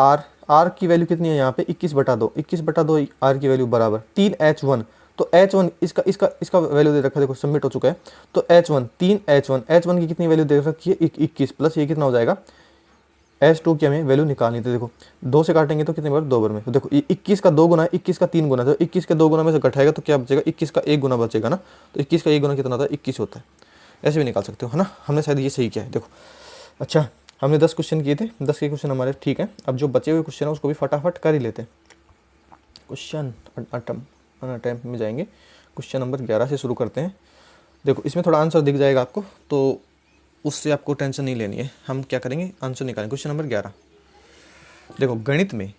आर की वैल्यू कितनी है यहाँ पे? 21/2, 21/2 आर की वैल्यू बराबर 3H1। तो H1 इसका वैल्यू दे रखा है, देखो सबमिट हो चुका है। तो H1 3H1 की कितनी वैल्यू दे रखी है? 21 प्लस ये कितना हो जाएगा? H2 की हमें वैल्यू निकालनी थी। देखो 2 से काटेंगे तो कितने बार? 2 बार में। तो देखो 21 का 2 गुना है, 21 का 3 गुना है। तो 21 के 2 गुना में से घटाएगा तो क्या बचेगा? 21 का 1 गुना बचेगा ना। तो 21 का 1 गुना कितना होता है? 21 होता है। ऐसे भी निकाल सकते हो, है ना। हमने शायद ये सही किया है। देखो अच्छा हमने 10 क्वेश्चन किए थे, 10 के क्वेश्चन हमारे ठीक है। अब जो बचे हुए क्वेश्चन है उसको भी फटाफट कर ही लेते हैं। क्वेश्चन अटेम्प्ट में जाएंगे, क्वेश्चन नंबर 11 से शुरू करते हैं। देखो इसमें थोड़ा आंसर दिख जाएगा आपको, तो उससे आपको टेंशन नहीं लेनी है। हम क्या करेंगे? आंसर निकालेंगे। क्वेश्चन नंबर 11 देखो, गणित में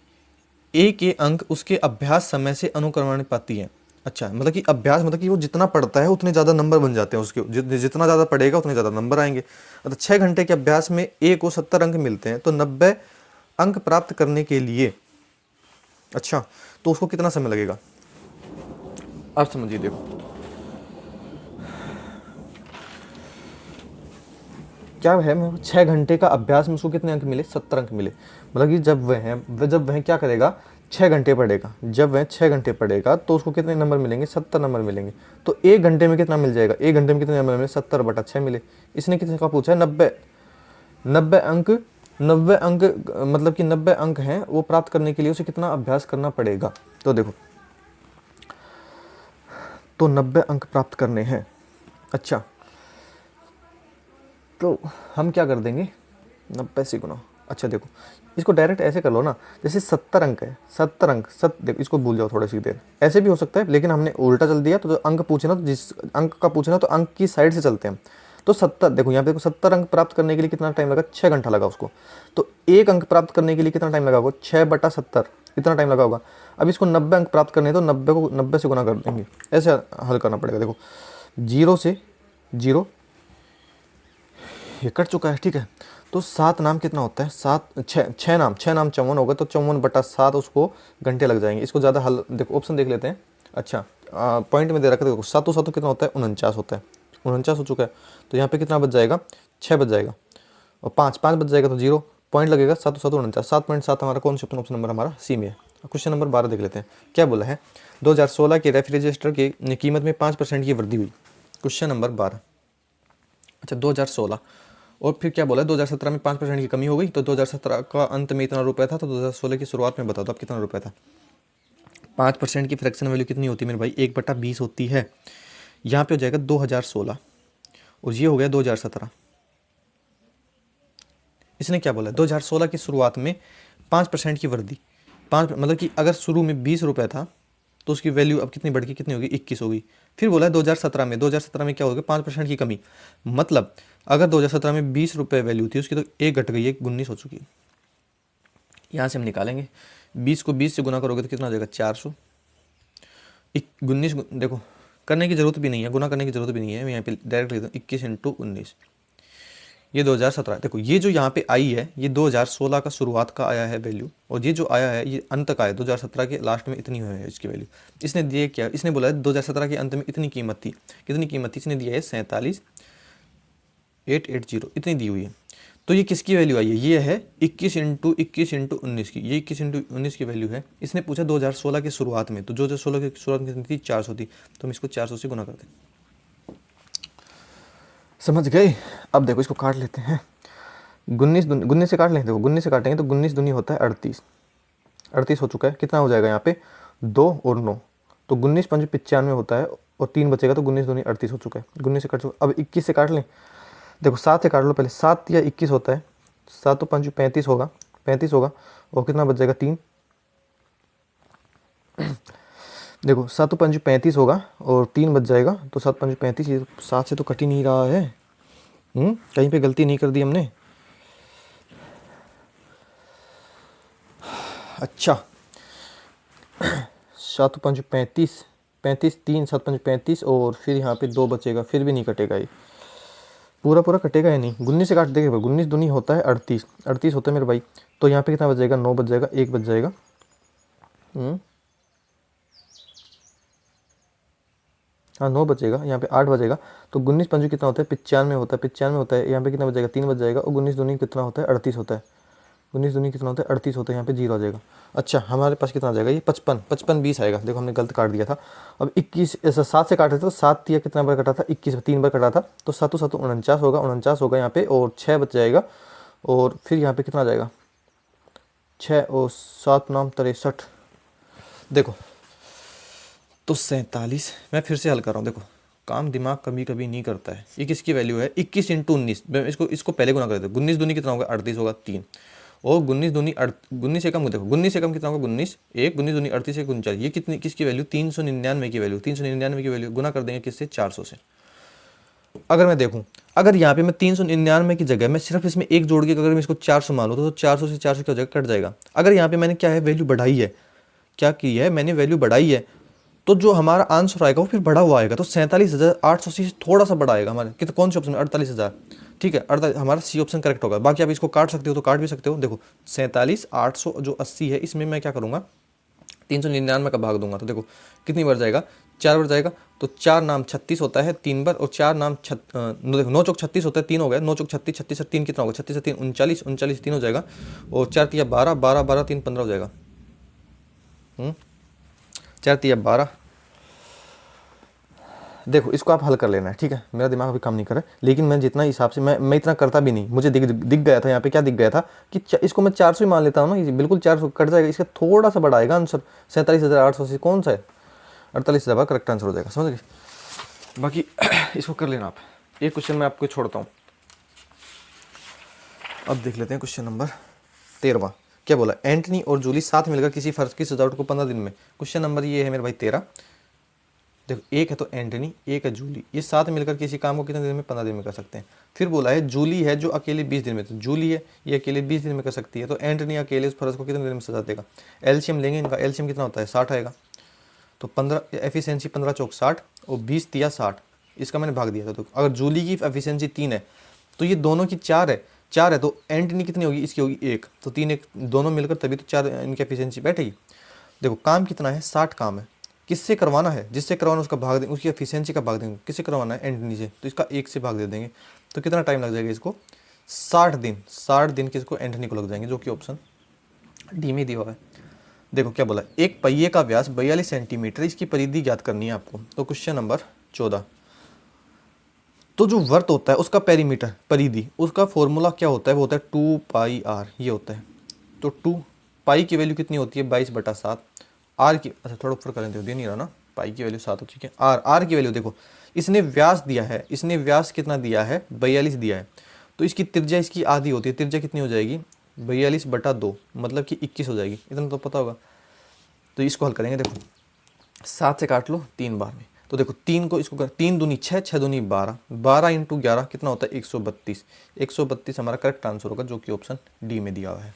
ए के अंक उसके अभ्यास समय से अनुक्रमणित हैं। अच्छा मतलब कि अभ्यास मतलब कि वो जितना पढ़ता है उतने ज़्यादा नंबर बन जाते हैं उसके, जितना ज़्यादा पढ़ेगा उतने ज़्यादा नंबर आएंगे। मतलब 6 घंटे के अभ्यास में ए को 70 अंक मिलते हैं, तो 90 अंक प्राप्त करने के लिए अच्छा तो उसको कितना समय लगेगा? आप समझिए। देखो क्या है, 6 घंटे का अभ्यास में उसको कितने अंक मिले? 70 अंक मिले। मतलब कि जब वह क्या करेगा? 6 घंटे पढ़ेगा। जब वह 6 घंटे पढ़ेगा तो उसको कितने नंबर मिलेंगे? 70 नंबर मिलेंगे। तो 1 घंटे में कितना मिल जाएगा? 1 घंटे में कितने नंबर मिले? 70/6 मिले। इसने कितने का पूछा है? 90 अंक। 90 अंक मतलब कि 90 अंक हैं, वो प्राप्त करने के लिए उसे कितना अभ्यास करना पड़ेगा? तो देखो तो 90 अंक प्राप्त करने हैं। अच्छा तो हम क्या कर देंगे, 90 से गुना। अच्छा देखो, इसको डायरेक्ट ऐसे कर लो ना, जैसे 70 अंक है, 70 अंक देखो इसको भूल जाओ थोड़ी सी देर, ऐसे भी हो सकता है, लेकिन हमने उल्टा चल दिया। तो जो अंक पूछे ना, तो जिस अंक का पूछे ना, तो अंक की साइड से चलते हैं। तो 70 देखो, यहाँ पे देखो 70 अंक प्राप्त करने के लिए कितना टाइम लगा, 6 घंटा लगा उसको। तो एक अंक प्राप्त करने के लिए कितना टाइम लगा होगा, 6/70, इतना टाइम लगा होगा। अब इसको 90 अंक प्राप्त करने, तो 90 को 90 से गुना कर देंगे, ऐसे हल करना पड़ेगा। देखो 0 से 0 ये कट चुका है, ठीक है। तो 7 नाम कितना होता है, 6 नाम 54 होगा, तो 54/7 उसको घंटे लग जाएंगे। इसको ज़्यादा हल देखो, ऑप्शन देख लेते हैं। अच्छा पॉइंट में दे रखा है, देखो 7 कितना होता है, 49 होता है, 49 हो चुका है। तो यहाँ पे कितना बच जाएगा, 6 बच जाएगा, और 5 बच जाएगा, तो 0 पॉइंट लगेगा। 7 7 हमारा कौन सा ऑप्शन नंबर हमारा सी में है। क्वेश्चन नंबर 12 देख लेते हैं, क्या बोला है। 2016 के रेफ्रिजरेटर की कीमत में 5% की वृद्धि हुई। Question number 12। अच्छा 2016, और फिर क्या बोला, 2017 में 5% की कमी हो गई। तो 2017 का अंत में इतना रुपया था, तो 2016 की शुरुआत में बता दो अब कितना रुपया था। 5% की फ्रैक्शन वैल्यू कितनी होती है मेरे भाई, 1/20 होती है। यहाँ पे हो जाएगा 2016, और ये हो गया 2017। इसने क्या बोला, 2016 की शुरुआत में 5% की वृद्धि, 5 मतलब कि अगर शुरू में 20 रुपये था, तो उसकी वैल्यू अब कितनी बढ़ गई, कितनी होगी, 21 होगी। फिर बोला 2017 में क्या होगा, 5% की कमी, मतलब अगर 2017 में 20 रुपये वैल्यू थी उसकी, तो एक घट गई है, 19 हो चुकी है। यहाँ से हम निकालेंगे, 20 को 20 से गुना करोगे तो कितना हो जाएगा, 400। 19 देखो करने की जरूरत भी नहीं है, गुना करने की जरूरत भी नहीं है, मैं यहाँ पे डायरेक्ट लिख दूँ 21 × 19। ये 2017, देखो ये जो यहाँ पे आई है, ये 2016 का शुरुआत का आया है वैल्यू, और ये जो आया है ये अंत का है, 2017 के लास्ट में इतनी हुई है इसकी वैल्यू। इसने दिए क्या, इसने बोला है 2017 के अंत में इतनी कीमत थी, कितनी कीमत थी, इसने दिया है 47,880, इतनी दी हुई है। तो ये किसकी वैल्यू आई है, ये है 21 × 19 की, ये 21 × 19 की वैल्यू है। इसने पूछा 2016 की शुरुआत में, तो 2016 की शुरुआत में कितनी थी, 400 थी, तो हम इसको 400 से गुना कर दें। समझ गए। अब देखो इसको काट लेते हैं, 19 से काट लें, देखो 19 से काटेंगे तो 19 दूनी होता है 38, 38 हो चुका है। कितना हो जाएगा यहाँ पे, 2 और 9, तो 19 × 5 = 95 होता है, और 3 बचेगा, तो 19 दूनी 38 हो चुका है। 19 से काट चुका। अब 21 से काट लें, देखो 7 से काट लो पहले, 7 या 21 होता है, 7 × 5 = 35 होगा, 35 होगा, और कितना बच जाएगा, 3। देखो 7 × 5 = 35 होगा, और 3 बच जाएगा, तो 7 × 5 = 35, ये 7 से तो कट ही नहीं रहा है। कहीं पे गलती नहीं कर दी हमने। अच्छा 7 × 5 = 35, 35 3 7 × 5 = 35, और फिर यहाँ पे 2 बचेगा, फिर भी नहीं कटेगा, ये पूरा कटेगा या नहीं। 19 से काट देंगे भाई, 19 दूनी होता है 38, 38 होता है मेरे भाई। तो यहाँ पे कितना बच जाएगा, 9 बच जाएगा, 1 बच जाएगा। हाँ 9 बचेगा, यहाँ पे 8 बचेगा। तो 19 × 5 कितना होता है, 95 होता है, 95 होता है। यहाँ पे कितना बचेगा, 3 बच जाएगा, और 19 दूनी कितना होता है, 38 होता है। 19 दूनी कितना होता है, 38 होता है, यहाँ पे 0 आ जाएगा। अच्छा हमारे पास कितना आ जाएगा, ये 55 20 आएगा। देखो हमने गलत काट दिया था। अब 21 ऐसा 7 से काटे थे, तो 7 या कितना बार कटा था, 21 3 बार कटा था, तो 7 7 49 होगा, 49 होगा यहाँ पे, और 6 बच जाएगा। और फिर यहाँ पे कितना आ जाएगा, 6 और 7 9 63। देखो तो 47, मैं फिर से हल कर रहा हूँ। देखो काम दिमाग कभी कभी नहीं करता है। ये किसकी वैल्यू है, 21 × 19, इसको पहले गुना कर देते। 19 दूनी कितना होगा, 38 होगा, 3, और 19 दूनी 19 से कम, देखो 19 से कम कितना होगा, 19 1, 19 दूनी 38 1 39। ये कितनी किसकी वैल्यू, 399 की वैल्यू, 399 की वैल्यू गुना कर देंगे किससे, 400 से। अगर मैं देखूं, अगर यहाँ पे मैं 399 की जगह मैं सिर्फ इसमें 1 जोड़ के अगर मैं इसको 400 मान लूँ, तो 400 से 400 की जगह कट जाएगा। अगर यहाँ पे मैंने क्या है, वैल्यू बढ़ाई है, क्या की है मैंने, वैल्यू बढ़ाई है, तो जो हमारा आंसर आएगा वो फिर बढ़ा हुआ आएगा। तो 47,880 से थोड़ा सा बड़ा आएगा हमारे, कितना कौन से ऑप्शन में, 48,000। ठीक है, 48 हमारा सी ऑप्शन करेक्ट होगा। बाकी आप इसको काट सकते हो तो काट भी सकते हो। देखो 47,800 जो 80 है, इसमें मैं क्या करूँगा, 399 का भाग दूंगा, तो देखो कितनी बार जाएगा, 4 बार जाएगा। तो 4 नाम 36 होता है 3 बार, और 4 नाम देखो 9 चौक 36 होता है, 3 हो गया, 9 चौक 36, 36 से 3 कितना होगा, 36 से 3 39, 39 3 हो जाएगा, और 4 तिया 12, 12 12 3 15 हो जाएगा। 4 तिया 12। देखो इसको आप हल कर लेना है, ठीक है, मेरा दिमाग अभी काम नहीं कर रहा है, लेकिन मैं जितना हिसाब से मैं इतना करता भी नहीं, मुझे दिख गया था यहाँ पे, क्या दिख गया था कि इसको मैं 400 ही मान लेता हूँ ना, ये बिल्कुल 400 कट जाएगा, इसका थोड़ा सा बड़ा आएगा आंसर। 47,800 से कौन सा है, 48,000 करेक्ट आंसर हो जाएगा, समझ गए। बाकी इसको कर लेना आप। एक क्वेश्चन मैं आपको छोड़ता हूँ, अब देख लेते हैं क्वेश्चन नंबर 13। क्या बोला, एंटनी और जूली साथ मिलकर किसी फर्श की सजावट को 15 दिन में। क्वेश्चन नंबर ये है मेरे भाई 13। देखो, एक है तो एंटनी, एक है जूली, ये साथ मिलकर किसी काम को कितने दिन में, 15 दिन में कर सकते हैं। फिर बोला है जूली है जो अकेले 20 दिन में, तो जूली है ये अकेले 20 दिन में कर सकती है, तो एंटनी अकेले उस फर्श को कितने दिन में सजा देगा। एलसीएम लेंगे इनका, एलसीएम कितना होता है 60 आएगा, तो 15 एफिशिएंसी 15 चौक 60 और 20 तिया 60, इसका मैंने भाग दिया था। तो अगर जूली की एफिशिएंसी 3 है तो ये दोनों की 4 है, 4 है तो एंटनी कितनी होगी, इसकी होगी 1, तो 3 1 दोनों मिलकर तभी तो 4 इनकी एफिशिएंसी बैठेगी। देखो काम कितना है, 60 काम है, किससे करवाना है, जिससे करवाना उसका भाग देंगे, उसकी एफिशिएंसी का भाग देंगे, किससे करवाना है एंटनी से, तो इसका 1 से भाग दे देंगे। तो कितना टाइम लग जाएगा इसको, 60 दिन, 60 दिन किसको, एंटनी को लग जाएंगे, जो कि ऑप्शन डी में दिया हुआ है। देखो क्या बोला, एक पहिए का व्यास 42 सेंटीमीटर, इसकी परिधि ज्ञात करनी है आपको। तो क्वेश्चन नंबर 14, तो जो वर्त होता है उसका पेरीमीटर, परिधि, उसका फॉर्मूला क्या होता है, वो होता है 2πr, ये होता है। तो 2 पाई की वैल्यू कितनी होती है, 22/7, आर की, अच्छा थोड़ा ऊपर करें तो दे नहीं रहा ना, पाई की वैल्यू 7 हो चुकी है, आर की वैल्यू देखो, इसने व्यास दिया है, इसने व्यास कितना दिया है, 42 दिया है, तो इसकी त्रिज्या इसकी आधी होती है, त्रिज्या कितनी हो जाएगी, 42/2, मतलब कि 21 हो जाएगी, इतना तो पता होगा। तो इसको हल करेंगे, देखो 7 से काट लो 3 बार में, तो देखो 3 को इसको कर, 3 दूनी 6, 6 दूनी 12, 12 × 11 कितना होता है 132, 132 हमारा करेक्ट आंसर होगा, जो कि ऑप्शन डी में दिया हुआ है।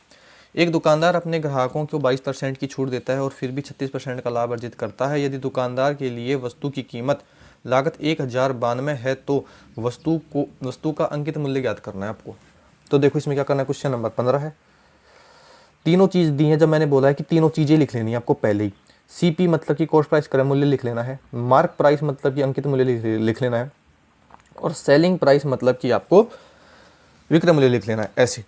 एक दुकानदार अपने ग्राहकों को 22% की छूट देता है और फिर भी 36% का लाभ अर्जित करता है। यदि दुकानदार के लिए वस्तु की कीमत लागत 1092 है तो वस्तु का अंकित मूल्य ज्ञात करना है आपको। तो देखो इसमें क्या करना है, क्वेश्चन नंबर 15 है, तीनों चीज़ दी है, जब मैंने बोला है कि तीनों चीज़ें लिख लेनी है आपको पहले ही। सीपी मतलब कि कॉस्ट प्राइस क्रय मूल्य लिख लेना है, मार्क प्राइस मतलब कि अंकित मूल्य लिख लेना है, और सेलिंग प्राइस मतलब कि आपको विक्रय मूल्य लिख लेना है। ऐसे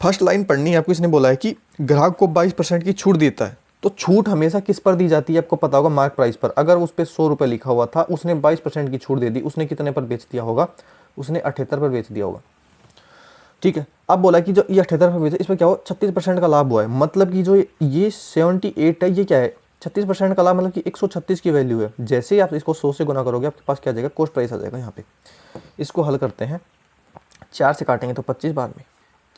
फर्स्ट लाइन पढ़नी है आपको, इसने बोला है कि ग्राहक को 22% की छूट देता है, तो छूट हमेशा किस पर दी जाती है आपको पता होगा, मार्क प्राइस पर। अगर उस पर 100 रुपये लिखा हुआ था, उसने 22% की छूट दे दी, उसने कितने पर बेच दिया होगा, उसने 78 पर बेच दिया होगा, ठीक है। अब बोला कि जो ये 78 पर बेचा, इस पर क्या हो, 36% का लाभ हुआ है, मतलब कि जो ये 78 है, ये क्या है 36% का लाभ, मतलब कि 136 की वैल्यू है। जैसे ही आप इसको 100 से गुना करोगे, आपके पास क्या आ जाएगा, कॉस्ट प्राइस आ जाएगा। यहाँ पे इसको हल करते हैं, 4 से काटेंगे तो 25 बार में,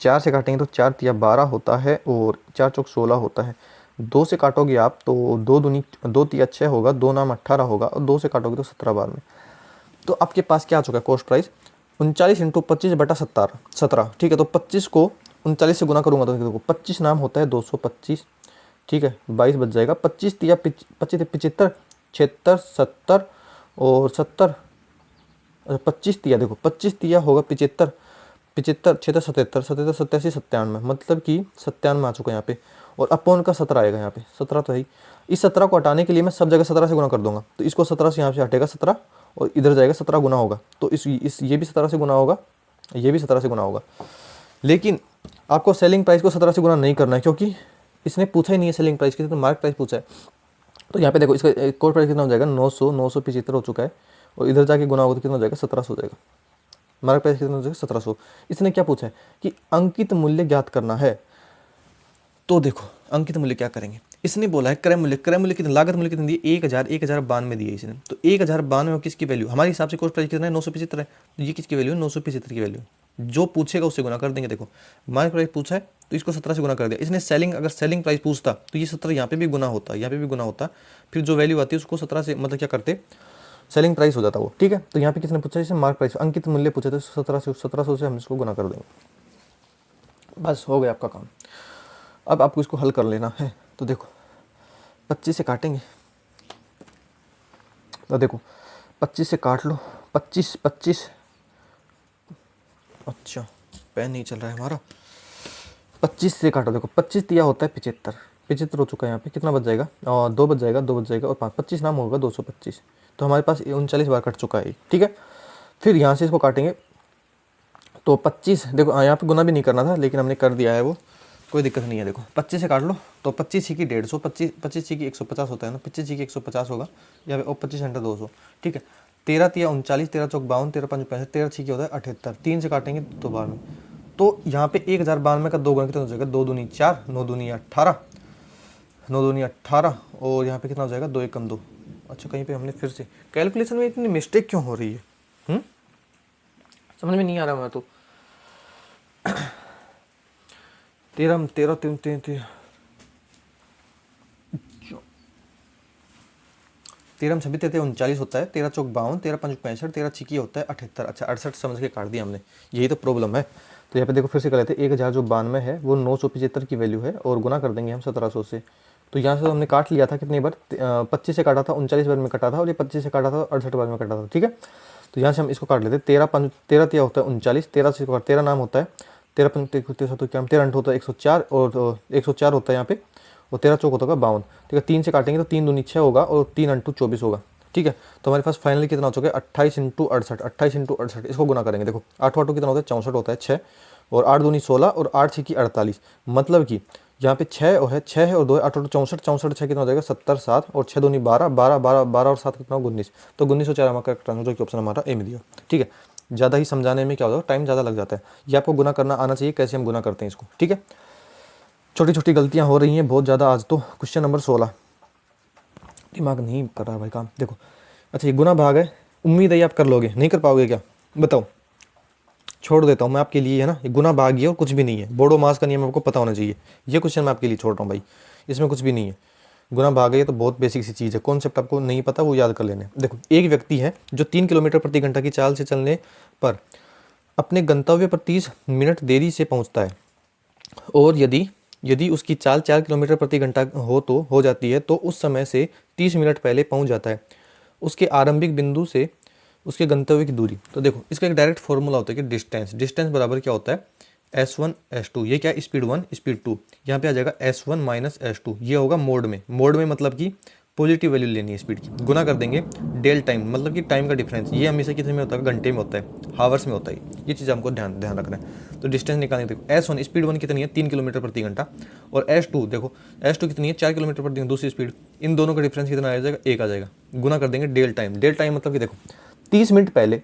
4 से काटेंगे तो 4 तिया 12 होता है और 4 चौक 16 होता है। 2 से काटोगे आप तो 2 तिया 6 होगा, 2 नाम 18 होगा, और 2 से काटोगे तो 17 बार में। तो आपके पास क्या आ चुका है, कॉस्ट प्राइस 39 × 25/17, ठीक है। तो 25 को 39 से गुना करूँगा तो देखो 25 नाम होता है 225, ठीक है, 22 बच जाएगा। 25 तिया 25 75, 76 70 और 70, 25 तिया देखो 25 तिया होगा 75, 75 76 77 77 87 97, मतलब कि 97 आ चुका है यहाँ पे, और अपॉन का 17 आएगा यहाँ पे, 17 तो है ही। इस 17 को हटाने के लिए मैं सब जगह 17 से गुना कर दूंगा, तो इसको 17 से यहाँ से हटेगा 17 और इधर जाएगा 17 गुना होगा, तो इस ये भी 17 से गुना होगा, ये भी 17 से गुना होगा। लेकिन आपको सेलिंग प्राइस को 17 से गुना नहीं करना है, क्योंकि इसने पूछा ही नहीं है सेलिंग प्राइस की, तो मार्क प्राइस पूछा है। तो यहाँ पे देखो इसका कोड प्राइस कितना हो जाएगा, 975 हो चुका है, और इधर जाके गुना होगा तो कितना हो जाएगा, 1700 हो जाएगा। मार्क प्राइस कितना हो जाएगा, 1700। इसने क्या पूछा है कि अंकित मूल्य ज्ञात करना है, तो देखो अंकित मूल्य क्या करेंगे, इसने बोला है क्रय मूल्य कितने, लागत मूल्य कितने दिए, 1092 दिए इसने। तो 1092 किसकी वैल्यू, हमारे हिसाब से कॉस्ट प्राइस कितना है, 975 है, तो ये किसकी वैल्यू है, 975 की वैल्यू। जो पूछेगा उससे गुना कर देंगे। देखो मार्क प्राइस पूछा है तो इसको 17 से गुना कर दिया इसने। सेलिंग, अगर सेलिंग प्राइस पूछता तो ये 17 यहाँ पे भी गुना होता, यहाँ पे भी गुना होता, फिर जो वैल्यू आती है उसको 17 से मतलब क्या करते, सेलिंग प्राइस हो जाता वो, ठीक है। तो यहाँ पे किसने पूछा, जैसे मार्क प्राइस अंकित मूल्य पूछा, तो 1700 से हम इसको गुना कर देंगे, बस हो गया आपका काम। अब आपको इसको हल कर लेना है। तो देखो 25 से काटेंगे, तो देखो 25 से काट लो, 25, अच्छा पेन नहीं चल रहा है हमारा, 25 से काटो, देखो 25 दिया होता है 75 हो चुका है। यहाँ पे कितना बच जाएगा, और 2 बच जाएगा, 2 बच जाएगा, और 25 नाम होगा 225, तो हमारे पास 39 बार कट चुका है, ठीक है। फिर यहाँ से इसको काटेंगे तो 25, देखो यहाँ पे गुना भी नहीं करना था लेकिन हमने कर दिया है, वो कोई दिक्कत नहीं है। देखो 25 से काट लो तो 25 की 150, 25 की 150 होता है ना, 25 की 150 होगा यहाँ पे, और 25 × 200, ठीक है। 13 तिया 39, 13 चौक 52, 13 5 65, 13 6 होता है 78, 3 से काटेंगे 2 बार में। तो यहाँ पे 1092 का 2 गुना कितना हो जाएगा, 2 दूनी 4, 9 दूनी 18, 9 दूनी 18, और यहाँ पे कितना हो जाएगा, 2 1 कम 2। अच्छा कहीं पे हमने फिर से कैलकुलेशन में इतनी मिस्टेक क्यों हो रही है, समझ में नहीं आ रहा मैं तो। तेरह तेरह तीन तीन तीन तेरह छब्बीस तेरह 39 होता है, 13 चौक 52, 13 पंच 65, 13 छिकी होता है 78। अच्छा 68 समझ के काट दिया हमने, यही तो प्रॉब्लम है। तो यहाँ पे देखो फिर से कर लेते हैं, 1000 जो 92 है वो 975 की वैल्यू है और गुना कर देंगे हम 1700 से। तो यहाँ से तो हमने काट लिया था कितनी बार, 25 से काटा था 39 बार में कटा था, और ये 25 से काटा था 68 बार में कटा था, ठीक है। तो यहाँ से हम इसको काट लेते हैं, 13 तिया होता है 39, 13 से 13 नाम होता है, 13 पंच 13 अंठ होता है 104, और 104 होता है यहाँ पे, और 13 चौक होता होगा 52, ठीक है। 3 से काटेंगे तो 3 दूनी 6 होगा और 3 अंटू 24 होगा, ठीक है। तो हमारे पास फाइनली कितना हो चुका है 28 इंटू 68, 28 इंटू 68, इसको गुना करेंगे। देखो 8 आठों कितना होता है 64 होता है 6, और 8 दूनी 16 और 8 छः की 48, मतलब कि यहाँ पे 6 है, 6 है और 2 8 64, 64 6 कितना हो जाएगा 70 7, और 6 दूनी 12, 12 12 12 और 7 कितना हो 19। तो 1904 हमारा करेक्ट आंसर, जो कि ऑप्शन हमारा ए में दिया, ठीक है। ज़्यादा ही समझाने में क्या होता है, टाइम ज़्यादा लग जाता है, ये आपको गुना करना आना चाहिए, कैसे हम गुना करते हैं इसको, ठीक है। छोटी छोटी गलतियाँ हो रही हैं बहुत ज़्यादा आज तो। क्वेश्चन नंबर 16, दिमाग नहीं कर रहा भाई काम, देखो। अच्छा ये गुना भाग है, उम्मीद है ये आप कर लोगे, नहीं कर पाओगे क्या बताओ, छोड़ देता हूँ मैं आपके लिए, है ना। ये गुना भाग है और कुछ भी नहीं है, बोडो मास का नियम आपको पता होना चाहिए, ये क्वेश्चन मैं आपके लिए छोड़ रहा हूँ भाई, इसमें कुछ भी नहीं है। गुना भाग है तो बहुत बेसिक सी चीज़ है, कॉन्सेप्ट आपको नहीं पता वो याद कर लेने। देखो एक व्यक्ति है जो 3 किलोमीटर प्रति घंटा की चाल से चलने पर अपने गंतव्य पर 30 मिनट देरी से पहुँचता है, और यदि यदि उसकी चाल 4 किलोमीटर प्रति घंटा हो जाती है तो उस समय से 30 मिनट पहले पहुंच जाता है उसके आरंभिक बिंदु से उसके गंतव्य की दूरी। तो देखो इसका एक डायरेक्ट फॉर्मूला होता है कि डिस्टेंस बराबर क्या होता है S1 S2, ये क्या है स्पीड 1 स्पीड 2, यहाँ पे आ जाएगा S1 माइनस S2, ये होगा मोड में मतलब कि पॉजिटिव वैल्यू लेनी है स्पीड की, गुना कर देंगे डेल टाइम, मतलब कि टाइम का डिफरेंस, ये हमेशा कितने में होता है घंटे में होता है, हावर्स में होता है, ये चीज़ हमको ध्यान रखना है। तो डिस्टेंस निकालने देखो S1 स्पीड 1 कितनी है 3 किलोमीटर प्रति घंटा, और S2 देखो S2 कितनी है 4 किलोमीटर प्रति घंटा दूसरी स्पीड, इन दोनों का डिफरेंस कितना आ जाएगा 1 आ जाएगा, गुना कर देंगे डेल टाइम मतलब कि देखो 30 मिनट पहले,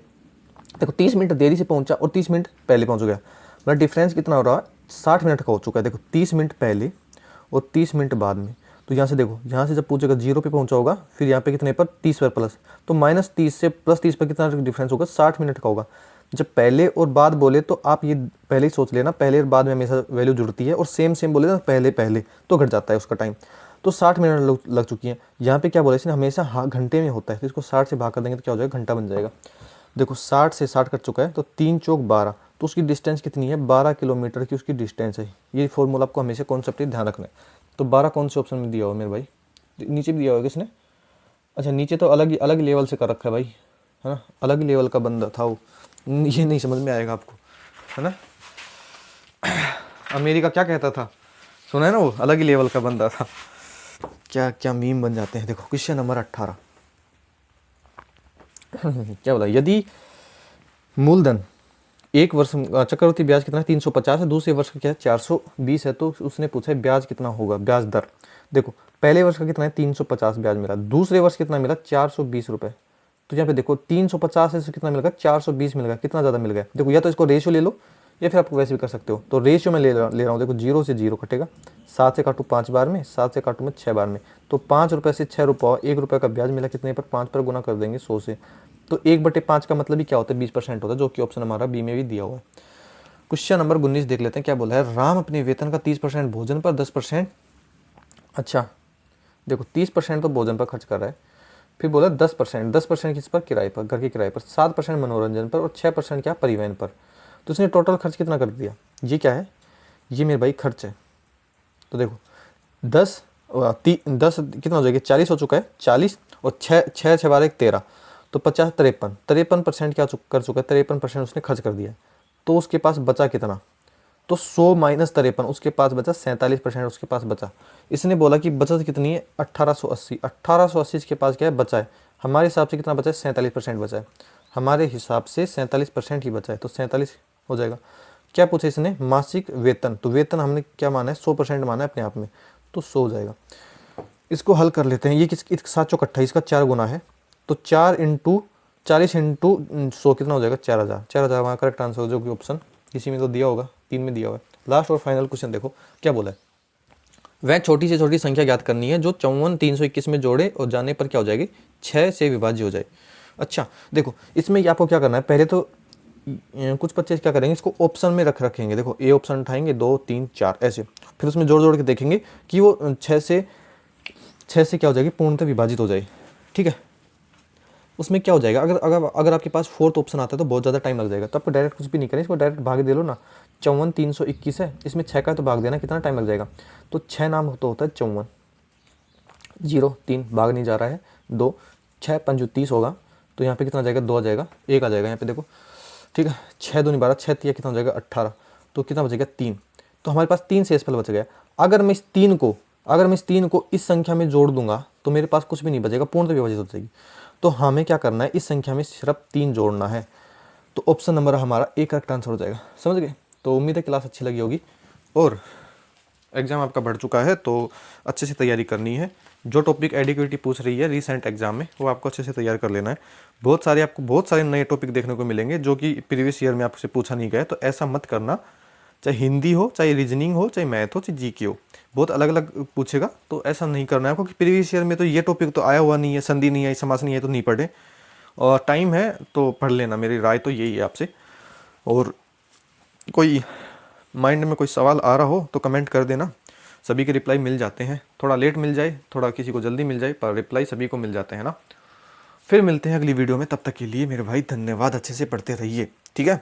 देखो 30 मिनट देरी से पहुंचा और 30 मिनट पहले पहुंच गया, मतलब डिफरेंस कितना हो रहा है 60 मिनट का हो चुका है। देखो 30 मिनट पहले और 30 मिनट बाद में, तो यहाँ से देखो यहाँ से जब पूछेगा 0 पे पहुंचा होगा, फिर यहाँ पे कितने पर 30 पर प्लस, तो -30 से +30 पर कितना डिफरेंस होगा 60 मिनट का होगा। जब पहले और बाद बोले तो आप ये पहले ही सोच लेना, पहले और बाद में हमेशा वैल्यू जुड़ती है, और सेम बोले ना पहले तो घट जाता है उसका टाइम। तो 60 मिनट लग चुकी है, यहाँ पे क्या बोले इसने हमेशा घंटे में होता है, तो इसको 60 से भाग कर देंगे तो क्या हो जाएगा घंटा बन जाएगा। देखो 60 से 60 कट चुका है, तो 3 चौक 12, तो उसकी डिस्टेंस कितनी है 12 किलोमीटर की उसकी डिस्टेंस है। ये फॉर्मूला आपको हमेशा कॉन्सेप्ट ही ध्यान रखना है। तो 12 कौन से ऑप्शन में दिया हुआ मेरे भाई, नीचे भी दिया हुआ किसने, अच्छा नीचे तो अलग लेवल से कर रखा है भाई, है ना, अलग लेवल का बंदा था वो, ये नहीं समझ में आएगा आपको, है ना। अमेरिका क्या कहता था सुना है ना, वो अलग ही लेवल का बंदा था, क्या क्या मीम बन जाते हैं। देखो क्वेश्चन नंबर 18 क्या बोला, यदि मूलधन एक वर्ष चक्रवृद्धि ब्याज कितना है 350 है, दूसरे वर्ष का क्या है 420 है, तो उसने पूछा है ब्याज कितना होगा, ब्याज दर। देखो पहले वर्ष का कितना है 350 ब्याज मिला, दूसरे वर्ष कितना मिला 420 रुपये, तो यहाँ पे देखो 350 से कितना मिल गया 420 मिल गया, कितना ज़्यादा मिल गया। देखो या तो इसको रेशियो ले लो या फिर आपको वैसे भी कर सकते हो, तो रेशियो में ले रहा हूँ। देखो 0 से 0 कटेगा, 7 से काटूँ 5 बार में, 7 से काटूँ मैं 6 बार में, तो 5 रुपये से 6 रुपये 1 रुपये का ब्याज मिला, कितने पर 5 पर गुना कर देंगे 100 से। तो 1/5 का मतलब ही क्या होता है 20% होता है, जो कि ऑप्शन हमारा बी में भी दिया हुआ है। क्वेश्चन नंबर 19 देख लेते हैं क्या बोला है, राम अपने वेतन का 30% भोजन पर 10%, अच्छा देखो 30% तो भोजन पर खर्च कर रहा है, फिर बोला 10% किस पर, किराए पर, घर के किराए पर, 7% मनोरंजन पर, और 6% क्या परिवहन पर। तो उसने टोटल खर्च कितना कर दिया, ये क्या है, ये मेरे भाई खर्च है। तो देखो 10 कितना हो जाएगा 40 हो चुका है, 40 और 6 12 13, तो 50 53% क्या कर चुका है, 53% उसने खर्च कर दिया। तो उसके पास बचा कितना, तो 100 माइनस 53, उसके पास बचा 47% उसके पास बचा। इसने बोला कि बचत कितनी है 1880 इसके पास क्या है बचा है, हमारे हिसाब से कितना बचा है 47% बचा है, हमारे हिसाब से 47% ही बचा है, तो 47 हो जाएगा। क्या पूछा इसने, मासिक वेतन, तो वेतन हमने क्या माना है 100% माना है अपने आप में, तो 100 हो जाएगा। इसको हल कर लेते हैं, ये किस 7 चौक 28 का 4 गुना है, तो 4 इंटू 40 इंटू 100 कितना हो जाएगा 4000 हमारा करेक्ट आंसर हो, जो कि ऑप्शन किसी में तो दिया होगा 3 में दिया हुआ है। लास्ट और फाइनल क्वेश्चन देखो क्या बोला है, वह छोटी से छोटी संख्या ज्ञात करनी है जो 54 321 में जोड़े और जाने पर क्या हो जाएगी 6 से विभाज्य हो जाए। अच्छा देखो इसमें आपको क्या करना है, पहले तो कुछ बच्चे क्या करेंगे, इसको ऑप्शन में रखेंगे। देखो ए ऑप्शन उठाएंगे, 2 3 4 ऐसे, फिर उसमें जोड़ जोड़ के देखेंगे कि वो 6 से क्या हो जाएगी, पूर्णतः विभाजित हो जाएगी। ठीक है, उसमें क्या हो जाएगा, अगर अगर अगर आपके पास फोर्थ ऑप्शन आता है तो बहुत ज़्यादा टाइम लग जाएगा। तो आपको डायरेक्ट कुछ भी नहीं करें, इसको डायरेक्ट भाग दे लो ना। 54 321 है, इसमें 6 का तो भाग देना, कितना टाइम लग जाएगा। तो 6 नाम तो होता है 54, 0 3 भाग नहीं जा रहा है, 2 6 5 30 होगा, तो यहाँ पे कितना आ जाएगा, 2 आ जाएगा, 1 आ जाएगा यहाँ पे देखो। ठीक है, 6 2 12, 6 3 कितना हो जाएगा 18, तो कितना बचेगा 3। तो हमारे पास 3 शेषफल बच गया। अगर मैं इस 3 को इस संख्या में जोड़ दूंगा तो मेरे पास कुछ भी नहीं बचेगा, पूर्णतः विभाजित हो जाएगी। तो हमें क्या करना है, इस संख्या में सिर्फ 3 जोड़ना है। तो ऑप्शन नंबर हमारा ए करेक्ट आंसर हो जाएगा। समझ गए। तो उम्मीद है क्लास अच्छी लगी होगी और एग्ज़ाम आपका बढ़ चुका है, तो अच्छे से तैयारी करनी है। जो टॉपिक एडिक्विटी पूछ रही है रीसेंट एग्जाम में, वो आपको अच्छे से तैयार कर लेना है। आपको बहुत सारे नए टॉपिक देखने को मिलेंगे जो कि प्रीवियस ईयर में आपसे पूछा नहीं गया। तो ऐसा मत करना, चाहे हिंदी हो, चाहे रीजनिंग हो, चाहे मैथ हो, चाहे जीके हो, बहुत अलग अलग पूछेगा। तो ऐसा नहीं करना है आपको कि प्रीवियस ईयर में तो ये टॉपिक तो आया हुआ नहीं है, संधि नहीं आई, समास नहीं है, तो नहीं पढ़े। और टाइम है तो पढ़ लेना, मेरी राय तो यही है आपसे। और कोई माइंड में कोई सवाल आ रहा हो तो कमेंट कर देना, सभी के रिप्लाई मिल जाते हैं। थोड़ा लेट मिल जाए, थोड़ा किसी को जल्दी मिल जाए, पर रिप्लाई सभी को मिल जाते हैं ना। फिर मिलते हैं अगली वीडियो में, तब तक के लिए मेरे भाई धन्यवाद। अच्छे से पढ़ते रहिए, ठीक है।